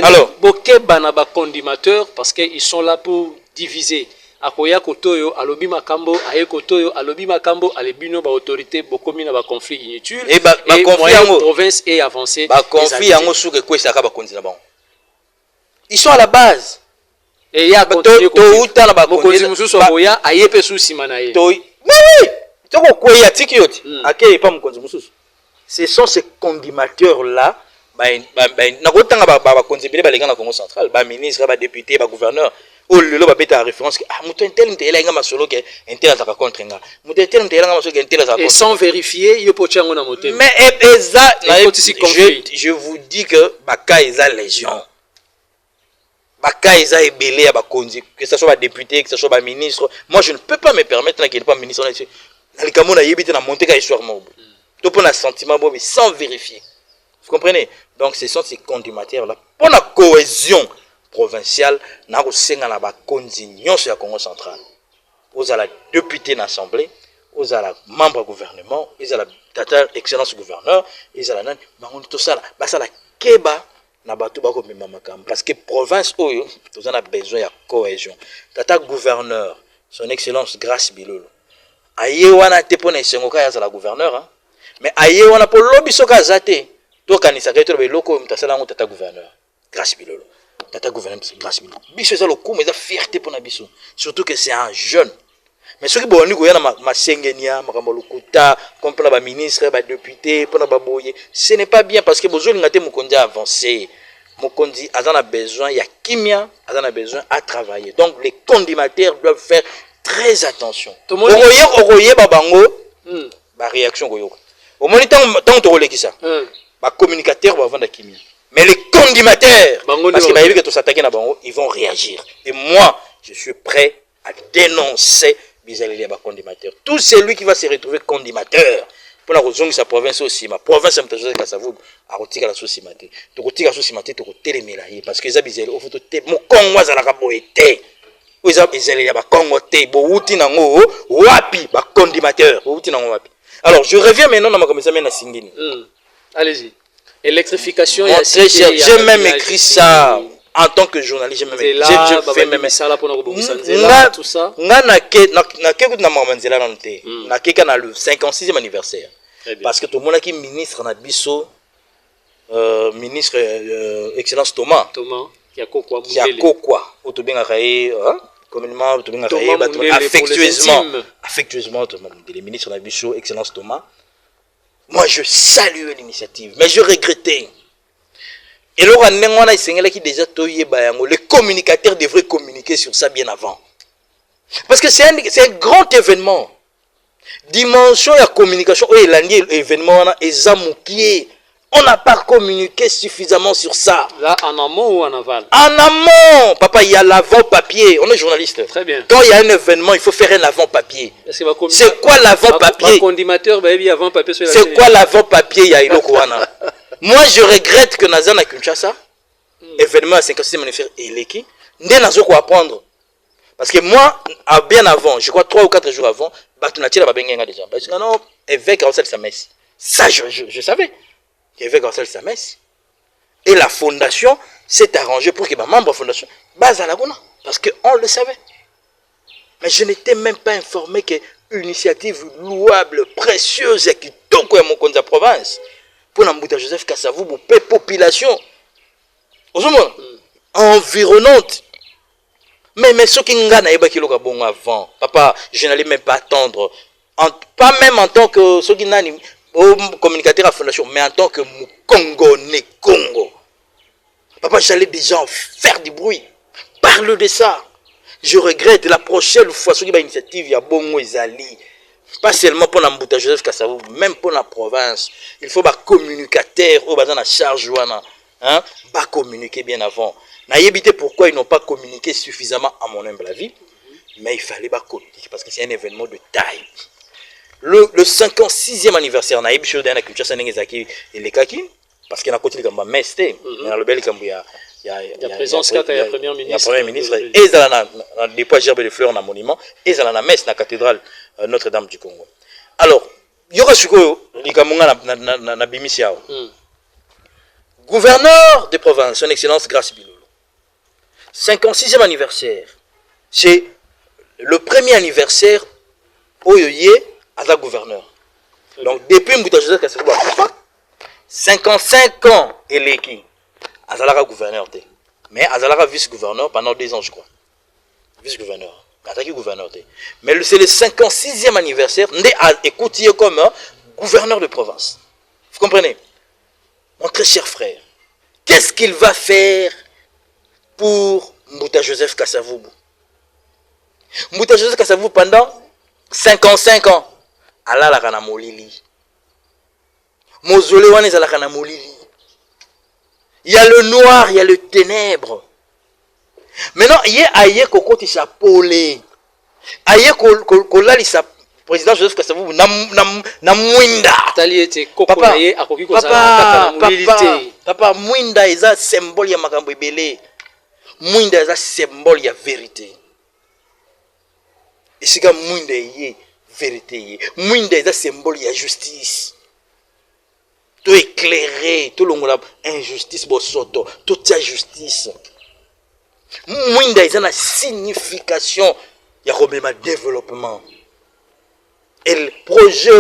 Alors, boké bana ba condimateurs parce qu'ils sont là pour diviser. Akoya kotoyo alobi makambo aye kotoyo alobi makambo alebino ba autorité bokomi na ba conflit inutile et ba conflit en province est avancé ba conflit en souke ko saka ba konzi na bango ils sont à la base et ya continuer ko uta na ba konzi mususu boya aye pe sous simana ye to oui toko ko ya tiki yoti akeye pa mukonzi mususu ce sont ces condimateurs là na kotanga ba konzi bele balenga na Congo central ba ministre ba député ba gouverneur. Oh le ba beta référence que muto intel mtela nga masolo ke intel azaka contre nga muto intel mtela nga masolo ke intel azaka et sans vérifier yo pochango na motema mais je vous dis que baka eza légion baka eza ebele ya bakonzi que ça soit ba député que ça soit ba ministre moi je ne peux pas me permettre qu'il pas ministre na likamona yebite na monter ka histoire mobo to pour na sentiment bobo sans vérifier vous comprenez donc ce sont ces condimateurs là pour la cohésion provincial na kosenga na bakonzi nyonso ya Congo central aux ala député na assemblée aux ala membre gouvernement ils ala tata excellence gouverneur ils ala nani bango to sala basala keba na bato bako mema makambo parce que province oyo tous on a besoin ya cohésion tata gouverneur son excellence Grâce Bilolo aye wana te pona esengoka ya la gouverneur hein? Mais aye wana po lobi soka zate to kanisa keto beloko mtasala ngo tata gouverneur Grâce Bilolo tata gouverneur Grâce Bilolo biso ça le coup mais ça fierté pour na biso surtout que c'est un jeune mais ce qui bon ni ko yana masengenia makambo lokuta comme pour ba ministre ba député pour na ba boye ce n'est pas bien parce que bozo ngate mukonzi avancé mukonzi azana besoin ya kimia azana besoin à travailler donc les condimateurs doivent faire très attention okoye babango ba réaction koyoka au moins tant to kolekisa ba communicateur ba vendre kimia. Mais les condimateurs, parce qu'ils vont réagir. Et moi, je suis prêt à dénoncer les condimateurs. Tout celui qui va se retrouver condimateur, pour la raison que sa province aussi, ma province, c'est un peu ça vous a retiré la sauce maté. Tu retires la sauce maté, tu retires les mélaillés. Parce que les abisés, au photo, mon Congo, ça n'a pas été. Ils ont pas Congo, Bouti Nango, Wapi, condimateur. Alors, je reviens maintenant à ma commission à Singini. Allez-y. Électrification, j'ai même écrit ça en tant que journaliste. J'ai même fait même ça là pour tout ça. Na le 56e anniversaire. Parce que tout le monde qui ministre na biso ministre excellence Thomas qui a quoi autobenga communément affectueusement les ministres na biso excellence Thomas. Moi, je salue l'initiative, mais je regrettais. Et là, les communicateurs devraient communiquer sur ça bien avant. Parce que c'est un grand événement. Dimension de la communication, événement, on n'a pas communiqué suffisamment sur ça. Là, en amont ou en aval? En amont, papa, il y a l'avant-papier. On est journaliste. Très bien. Quand il y a un événement, il faut faire un avant-papier. C'est quoi l'avant-papier? C'est quoi l'avant-papier? Moi, je regrette que Nazana Kinshasa, événement à 56e anniversaire, Eleki, n'est pas quoi apprendre. Parce que moi, bien avant, je crois 3 ou 4 jours avant, Batunati la Babenga déjà. Parce que non, évêque Ansel Samès. Ça, je savais. Évêque Ansel Samès. Et la fondation s'est arrangée pour que ma membre de la fondation base à la Gona. Parce qu'on le savait. Mais je n'étais même pas informé que une initiative louable, précieuse et qui tombe à mon compte de la province. Pour l'embouteillage Joseph Kassavou, pour la population environnante. Mais ce qui n'a pas été bon avant, papa, je n'allais même pas attendre. Pas même en tant que ce qui n'a au communicateur à fondation, mais en tant que Congolais, Congo. Papa, j'allais déjà en faire du bruit. Parle de ça. Je regrette la prochaine fois qu'il y a une initiative, il y a Bongo Ezali. Pas seulement pour l'embouteillage Joseph Kassavou, même pour la province. Il faut des communicateurs, au bazar la charge, hein, pas communiquer bien avant. N'a évité pourquoi ils n'ont pas communiqué suffisamment à mon humble avis, mais il fallait pas communiquer parce que c'est un événement de taille. Le 56e anniversaire, n'a évité de la culture sénégalaise et les kaki, parce qu'il y a un côté comme un mestre, mais dans le bel comme il y a la présence il y a premier ministre. Il y a premier ministre. Et ils ont des poids gerbe de fleurs dans le monument. Et ils ont la messe dans la cathédrale Notre-Dame du Congo. Alors, il y aura ce que na bimisiao. Gouverneur de province, son excellence Grace Bilolo. 56e anniversaire. C'est le premier anniversaire où il y a un gouverneur. Donc, depuis Mbouta Joseph Kassabou, 55 ans, il est qui? Azalaka gouverneur, mais Azalaka vice-gouverneur pendant 2 ans, je crois. Vice-gouverneur. Attaqué gouverneur. Mais c'est le 56e anniversaire, on a écouté comme gouverneur de province. Vous comprenez? Mon très cher frère, qu'est-ce qu'il va faire pour Mbouta Joseph Kassavoubou? Mbouta Joseph Kassavoubou pendant 55 ans. Allah la kana molili. Mausolée wana ezala kana molili. Il y a le noir, il y a le ténèbre. Maintenant, il y a aïe kokoti sa polé. Aïe kolali sa président Joseph Kassavou na mwinda. Papa, mwinda eza symbole ya makambo ebele. Mwinda eza symbole ya vérité. Et sika mwinda yé vérité yé. Mwinda eza symbole ya justice. Tout éclairé, tout le monde injustice bosoto, toute sa justice. Mwinda ils ont la signification il y a problème de développement. Et le projet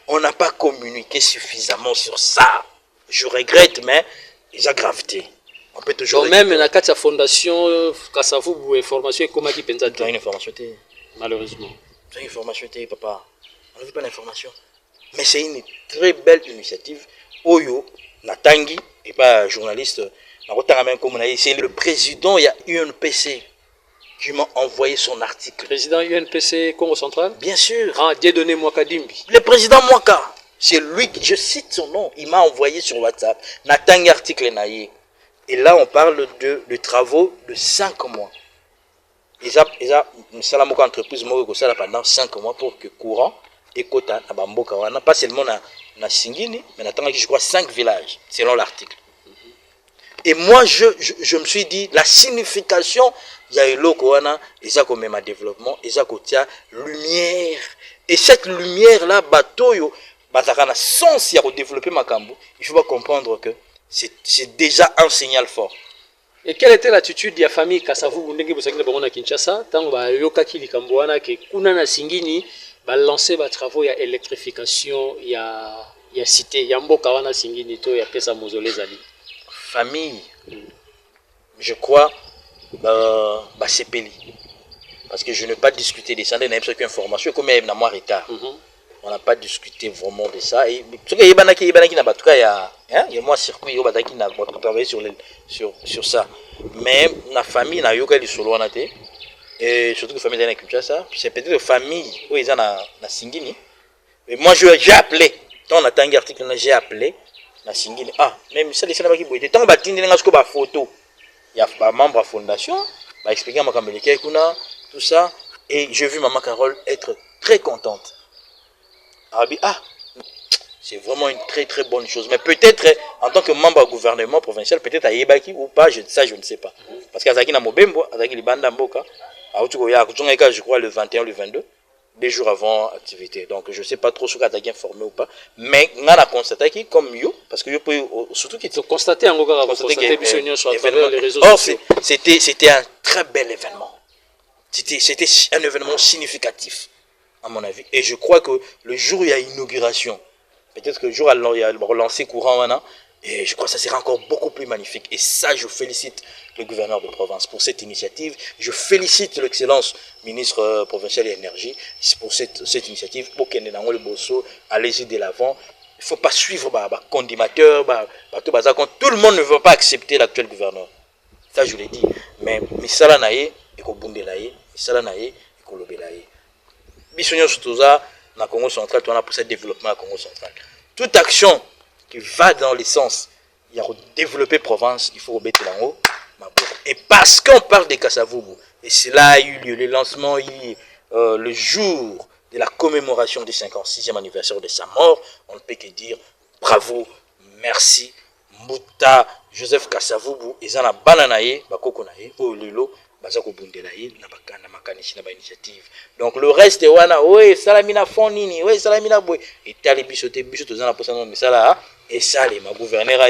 on n'a pas communiqué suffisamment sur ça. Je regrette mais il y a gravité. On peut toujours même dans la fondation Kassavou information comment qui pense une information malheureusement. Une information papa. On ne veut pas l'information. Mais c'est une très belle initiative. Oyo, Natangi, et pas journaliste, c'est le président, il y a UNPC qui m'a envoyé son article. Président UNPC Congo Central? Bien sûr. Ah, Dieudonné Mwaka Dimbi. Le président Mwaka, c'est lui, je cite son nom, il m'a envoyé sur WhatsApp. Natangi article naïe. Et là, on parle de travaux de 5 mois. Ils ont une entreprise pendant 5 mois pour que courant et Kota na Bamboka wana pas seulement na Singini mais na je crois 5 villages selon l'article. Et moi je me suis dit la signification il y a eloko wana eza comme ma développement eza kotia lumière et cette lumière là batoyo bataka na sens ya ko développer makambo il faut pas comprendre que c'est déjà un signal fort. Et quelle était l'attitude de la famille Kassavou ndenge bosakina bango na Kinshasa tango ba yokaki likambo wana ke kuna na Singini ba lancer ba travaux ya électrification ya cité ya mboka wana Singini to ya pesa mausolée zali famille je crois ba sepeli parce que je n'ai pas discuté de ça dans n'importe quelle information comme il y a moi retard on n'a pas discuté vraiment de ça et ce que yebana na batuka ya il y a moi circuit yo bataki na travailler sur ça mais la famille na yoka li solo wana te. Et surtout que la famille de Kinshasa, c'est peut-être une famille où ils sont na Singini. Et moi j'ai appelé, quand on a un article, j'ai appelé na Singini. Ah, même ça, les gens qui boivent. Tant que tu as une photo, il y a un membre de la fondation, il a expliqué à ma caméra tout ça. Et j'ai vu Maman Carole être très contente. Ah, c'est vraiment une très très bonne chose. Mais peut-être en tant que membre du gouvernement provincial, peut-être à Yebaki ou pas, je ne sais pas. Parce qu'à Zaki na Mobembo, à Zaki Libanda Mboka, je crois le 21 le 22 2 jours avant l'activité donc je sais pas trop ce qu'Ataki informé ou pas mais on a constaté que comme yo parce que yo peut surtout qui constaté en gros constaté sur les réseaux sociaux c'était un très bel événement c'était un événement significatif à mon avis et je crois que le jour où il y a inauguration peut-être que le jour où il y a relancé courant Et je crois que ça sera encore beaucoup plus magnifique. Et ça, je félicite le gouverneur de province pour cette initiative. Je félicite l'excellence ministre provincial de l'énergie pour cette initiative. Pour qu'il y ait le bosso, allez-y de l'avant. Il ne faut pas suivre les condimmateurs. Tout le monde ne veut pas accepter l'actuel gouverneur. Ça, je l'ai dit. Mais misala naye, eko bundelaye, misala naye, eko lobelaye. Bisogno surtout ça, dans le Congo central, on a pour ce développement au Congo central. Toute action qui va dans le sens, il y a développer province, il faut remettre en haut. Et parce qu'on parle de Kasavubu, et c'est là il y a eu lieu, le lancement, le jour de la commémoration du 56e anniversaire de sa mort, on ne peut que dire bravo, merci, Mouta, Joseph Kasavubu, ils ont la bananaye, bakoko naye, o lilo, bazako bundelaye, na bakana makanishi na ba initiative. Donc le reste wana, ouais, salamina fonini, ouais, salamina boy, et tali bisote, bisote zana posa non, mais ça là, et ça les ma gouverneur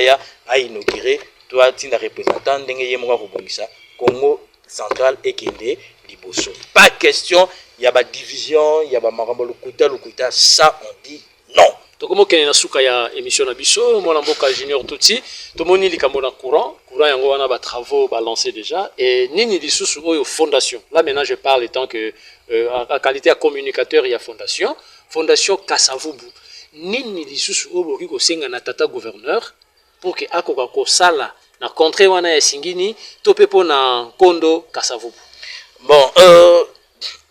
a inauguré, toi tu es représentant d'enge yemoka kobongisa, Congo central et Kende, Liboso. Pas question, il y a pas division, il y a pas makambo lukuta, ça on dit non. Tokomo kene na suka ya émission na biso mwana mboka junior tuti tomoni likambo na courant yango wana ba travaux ba lancé déjà et nini lisusu oyo fondation là maintenant je parle étant que en qualité de communicateur il y a fondation Kasavubu nini lisusu oyo boki ko senga na tata gouverneur pour que akoka ko sala na contrée wana ya singini to pepo na kondo Kasavubu. Bon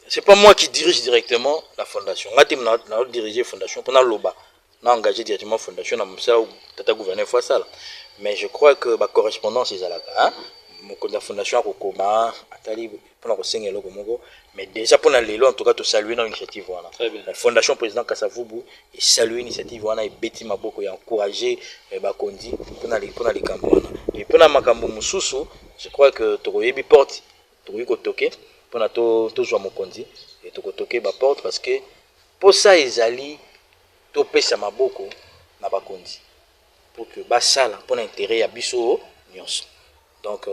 c'est pas moi qui dirige directement la fondation. Moi je dirige la fondation pour loba. N'a engagé directement la fondation dans le tata gouverneur fois ça. Mais je crois que la correspondance est là. La fondation a Kokoma, Atali, pour la Sengelo Gomogo. Mais déjà pour l'élo, en tout cas, tu saluer l'initiative. La fondation président Kasavubu et saluer l'initiative. Et Betty Maboko et encourager Bakondi pour les Cambouana. Et pour la Makambo Moussousou, je crois que tu as eu porte, tu as eu toqué pour tout jouer Mokondi et tu as toqué la porte parce que pour ça, ils allaient topé sa maboko na Bakondi pour que basala pour l'intérêt à biso nyonso. Donc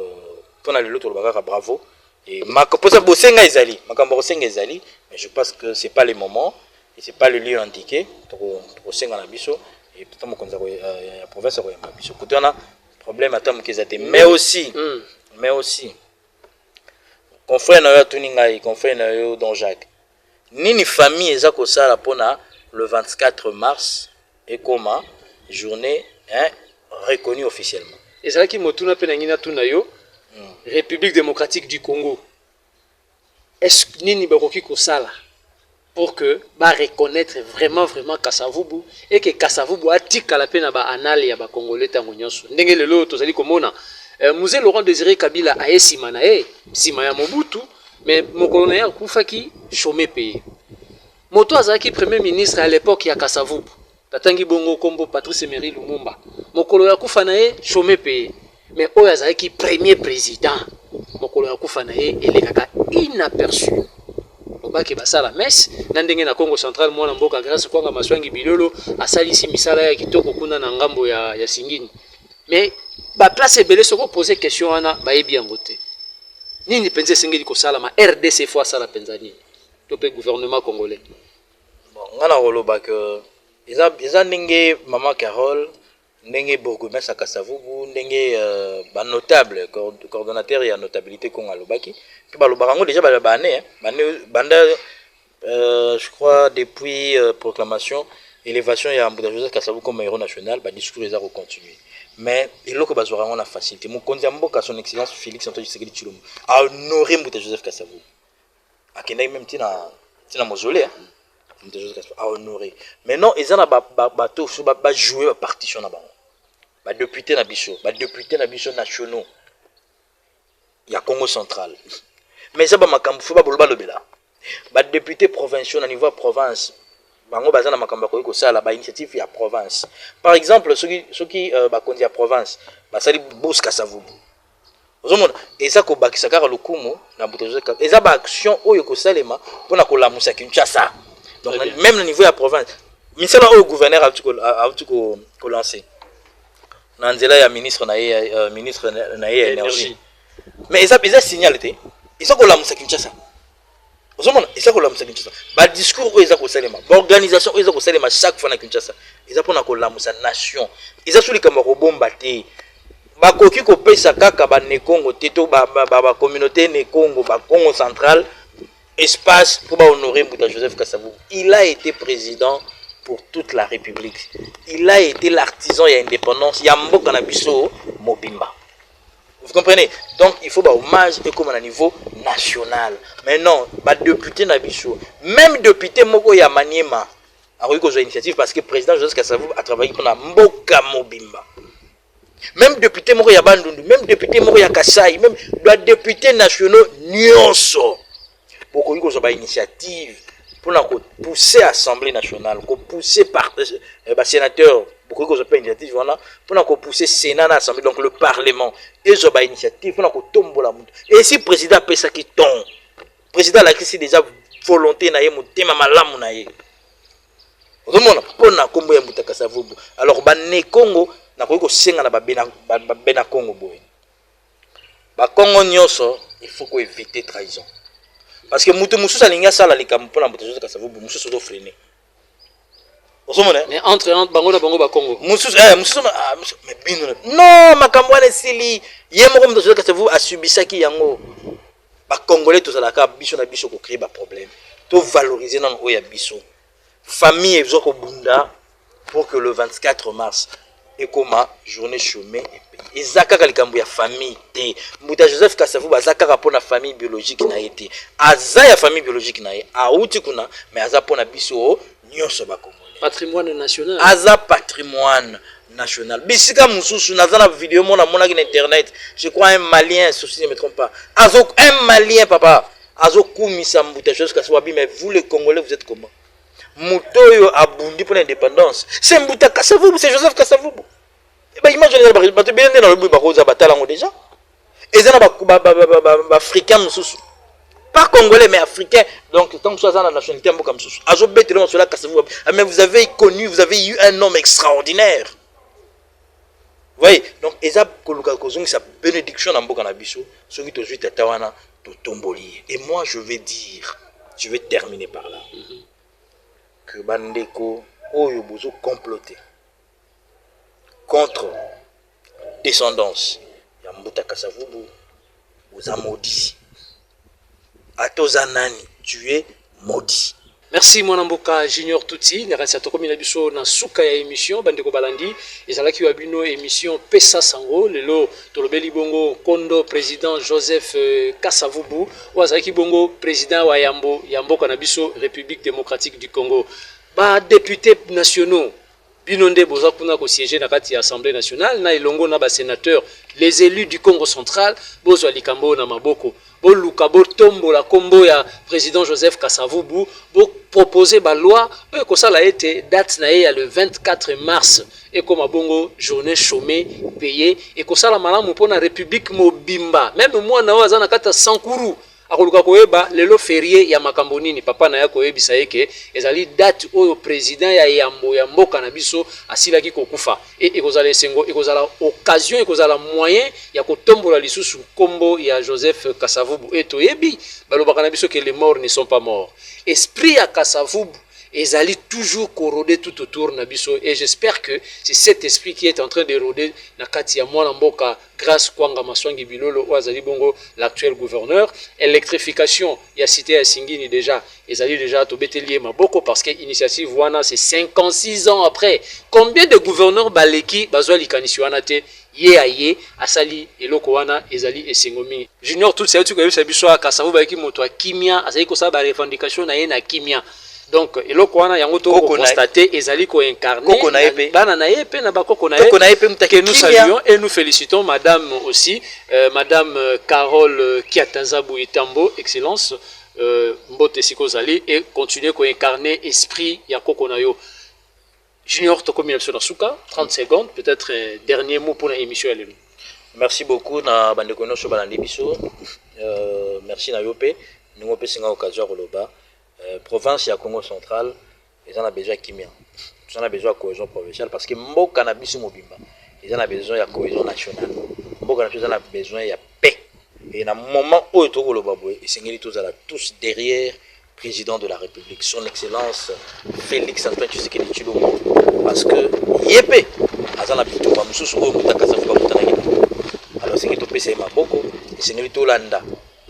pour na lelo to bakaka bravo et pour ça bosenga ezali makambo bosenga ezali mais je pense que c'est pas le moment et c'est pas le lieu indiqué pour bosenga na biso et tout mon konza ya province ko ya biso côté on a problème atam kezate mais aussi confrère na yo tuninga confrère na yo Don Jacques nini famille ezako sala pona le 24 mars et comment journée reconnue officiellement. Et c'est là qui motuna penangina tunayo République démocratique du Congo. Est-ce que nini bakoki ko sala pour que ba reconnaître vraiment Kasavubu et que Kasavubu atika la pena ba anale ya ba congolais tango nyonso. Ndenge lelo tozali komona Musée Laurent Désiré Kabila a sima na sima ya Mobutu mais mokolo ya kufaki chômé payé. Moto azaki premier ministre à l'époque ya Kasavubu. Tatangi bongo kombo Patrice Emery Lumumba. Mokolo ya kufa na chômé payé. Mais oyo azaki premier président. Mokolo ya kufa na elekaka inaperçu. Obaki basala messe na ndenge na Congo central mwana mboka grâce kwa maswangi bilolo asalisi misala ya kitoko kuna na ngambo ya Singini. Mais ba place ebele soko poser question wana ba yebi yango te. Nini penze sengeli ko sala ma RDC fois sala penzani. Topé gouvernement congolais. Bon, ngana roloba que ils ndenge maman Carole, ndenge bourgmestre Kasavubu, ndenge ba notable coordonnateur et notabilité Congo alobaki. Puis ba lobarango déjà ba bané banda je crois depuis proclamation élévation ya Mbouda Joseph Kasavubu comme héros national, ba discours les a continuer. Mais il faut que bazorango na facilité. Mon konzi mboka son excellence Félix Antoine Tshisekedi Tshilombo a honoré Mbouda Joseph Kasavubu. Akenda même tina mausolée à honorer. Maintenant ils ont bateau ba jouer ba partition na bango. Ba député na biso nationaux. Il y a Congo central. Mais ça ba makambu fo ba boloba lobela. Ba député provinciaux na niveau province. Bango bazana makambu ko sala ba initiative ya province. Par exemple ceux qui ba kondi ya province, ba sali Bous Kasavubu. Ozomona eza ko bakisa kaka lokumu na butozo ka eza ba action oyo ko salema pona ko lamusa Kinshasa. Donc même au niveau de la province, ministère au gouverneur a tout lancé. Nanzela ya ministre na énergie. Mais ils ont signalé, ils ont ko lamusa Kinshasa. ozomona eza kolamusa Kinshasa badiscours oyo eza kosalema baorganisation oyo eza kosalema chaque fois na Kinshasa eza mpona kolamusa nation eza so likambo ya kobomba te bakoki kopesa kaka banekongo te to bacommunauté nekongo bakongo central espace pour honorer Mbouta Joseph Kasavubu. Il a été président pour toute la République. Il a été l'artisan et l'indépendance. Il y a Mboka Nabiso Mobimba. Vous comprenez? Donc il faut un hommage et comme à un niveau national. Mais non, député Nabiso, même député Moko Yamaniema a eu une initiative parce que le président Joseph Kasavubu a travaillé pour Mboka Mobimba. Même député Moko Yabandundu, même député Moko Yakasai, même députés nationaux Nyonso. Pour qu'il y ait une initiative pour pousser l'Assemblée nationale, pour pousser par sénateur, pour qu'il y ait une initiative pour pousser le Sénat, l'Assemblée, donc le Parlement, et il y a une initiative pour qu'il tombe la montre. Et si le président fait ça qui tombe, le président a c'est déjà volonté na yemo tema malamu na ye. Ozomona pona kombo ya Mbouta Kasavubu. Alors ne Congo na ko senga na bena Congo boy. Ba Congo nyonso, il faut qu'on évite trahison. Parce que Moutou Moussous a l'ingé ça la likambo pour la Mbouta Joseph Kasavubu Moussous se doit freiner. Mais entre bango na bango ba Congo. Moussous mais bino non makambo wana sili yemo Mbouta Joseph Kasavubu a subi ça ki yango. Ba Congolais tous à la cap biso na biso ko créer ba problème. To valoriser nan oya biso. Famille ezoko bunda pour que le 24 mars et comme journée chômée et pays. Ezaka likambo ya famille te. Mbouta Joseph Kasavubu azaka rapona famille biologique na été. Aza ya famille biologique na ye. Auti kuna mais aza pona biso nyonso ba Congolais. Patrimoine national. Aza patrimoine national. Bisika mususu naza na vidéo mona mona sur internet. Je crois un malien, si je ne me trompe pas. Azo un malien papa. Azo kumisa Mbouta Joseph Kasavubu mais vous les Congolais vous êtes comment? Moutoyo a bondi pour l'indépendance. C'est Mbouta Kasavubu, c'est Joseph Kasavubu. Et bien imaginez, bien dans le but baroza batalango déjà. Et ça na africain pas congolais mais africain. Donc tant que soit dans la nationalité mboka msusu. Azo betelo cela Kasavubu. Mais vous avez connu, vous avez eu un homme extraordinaire. Vous voyez? Donc eza koluka kozongi sa bénédiction na mboka na biso, soki to zui tata wana to tomboli. Et moi je vais dire, je vais terminer par là. Que bandeko oyo bozo comploter contre descendance ya Mbouta Kasavubu boza maudit. Atoza nani, tu es maudit. Merci Mwanamboka Junior Tuti, nerasi tokomi na biso na suka ya émission bandeko balandi ezalaki wa bino émission Pesa Sango lelo tolobeli bongo kondo président Joseph Kasavubu wazaki bongo président wa Yamboka na biso République démocratique du Congo. Ba députés nationaux bino nde boza kuna ko siéger na kati ya Assemblée nationale na elongo na ba sénateurs les élus du Congo central bozwa likambo na maboko bo luka bo tombo la kombo ya président Joseph Kasavubu bo proposer ba loi ko sala été date na ya le 24 mars et comme bongo journée chômée payée et ko sala malamu pona République mobimba même moi na waza na kata Sankuru akoluka koyeba lelo férié ya makambo nini papa na ya koyebisa yeke ezali date oyo président ya mboka na biso asilaki kokufa et ekozala esengo ekozala occasion ekozala moyen ya kotombola lisusu kombo ya Joseph Kasavubu et toyebi balobaka na biso que les morts ne sont pas morts. Esprit ya Kasavubu ezali toujours corrodé tout autour na biso et j'espère que c'est cet esprit qui est en train de rôder na kati ya mwana mboka grâce Kwanga Maswangi Bilolo Ouazali Bongo l'actuel gouverneur. Électrification ya cité ya Singini déjà ezali déjà tobetelié maboko parce que initiative wana c'est 56 ans après. Combien de gouverneurs baleki bazwa likanisi wana te ye aye asali eloko wana ezali esengomi Junior tout ça tu ko yebisa biso Kasavubu ba ki moto a kimia asali ko sa ba revendication na ye na kimia. Donc eloko wana yango to constater ezali ko incarner bana na ye pe na bakoko na ye que nous saluons et nous félicitons madame aussi madame Carole Kiatanzabu Itambo excellence mbote sikozali et continuer ko incarner esprit ya koko na yo. Junior tokomi na biso suka 30 secondes peut-être dernier mot pour l'émission lelo. Merci beaucoup na bandeko nyonso balandi biso merci na yo pe ningo pe singa occasion koloba province ya Congo central ils en a besoin kimia ils en a besoin de cohésion provinciale parce que mboka na biso mobimba ils en a besoin de cohésion nationale mboka na biso ils en a besoin de paix et na moment où to ko loba boy et sengeli tozala tous derrière président de la République, son excellence Félix Antoine Tshisekedi Tshilombo, parce que yépé azana bitumba mususu oyo mutakasa fuka mutana. Alors sengeli to pesa maboko et sengeli to landa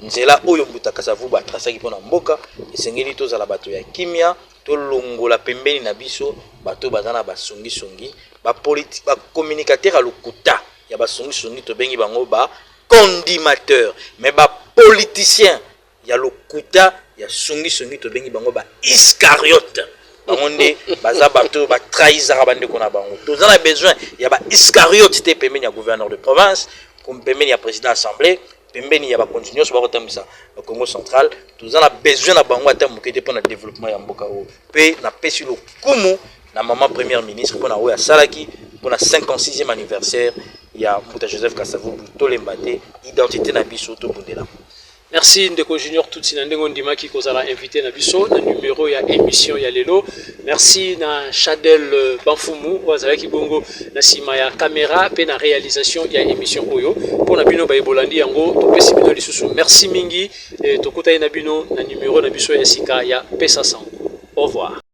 nzela oyo mutakasa vuba trasaki pona mboka et sengeli tozala bato ya kimia to longola pembeni na biso bato bazana basongi songi ba politique ba communicateur à lokuta ya basongi songi to bengi bango ba condimateur mais ba politicien ya lokuta ya songi songi to bengi bango ba iscariote bangonde baza bato ba trahir bande kona bango tozana besoin ya ba iscariote te pembeni ya gouverneur de province comme pembeni ya président assemblée pembeni ya ba continuer so ba kotambisa le Congo central tozana besoin na bango ata mokete pour le développement ya mboka o pe na pesi lo kumu na maman première ministre pour na oya salaki pour na 56e anniversaire ya Mbuta Joseph Kasavubu Tolembate identité na biso to bundela. Merci Ndeko Junior Tutsi na ndengo ndima ki kozala invité na biso na numéro ya émission ya lelo. Merci na Chadel Banfumu wazala ki bongo na sima ya caméra pe na réalisation ya émission oyo. Pona bino ba ebolandi yango to pesi bino lisusu. Merci mingi to kota na bino na numéro na biso ya sika ya Pesa Sango. Au revoir.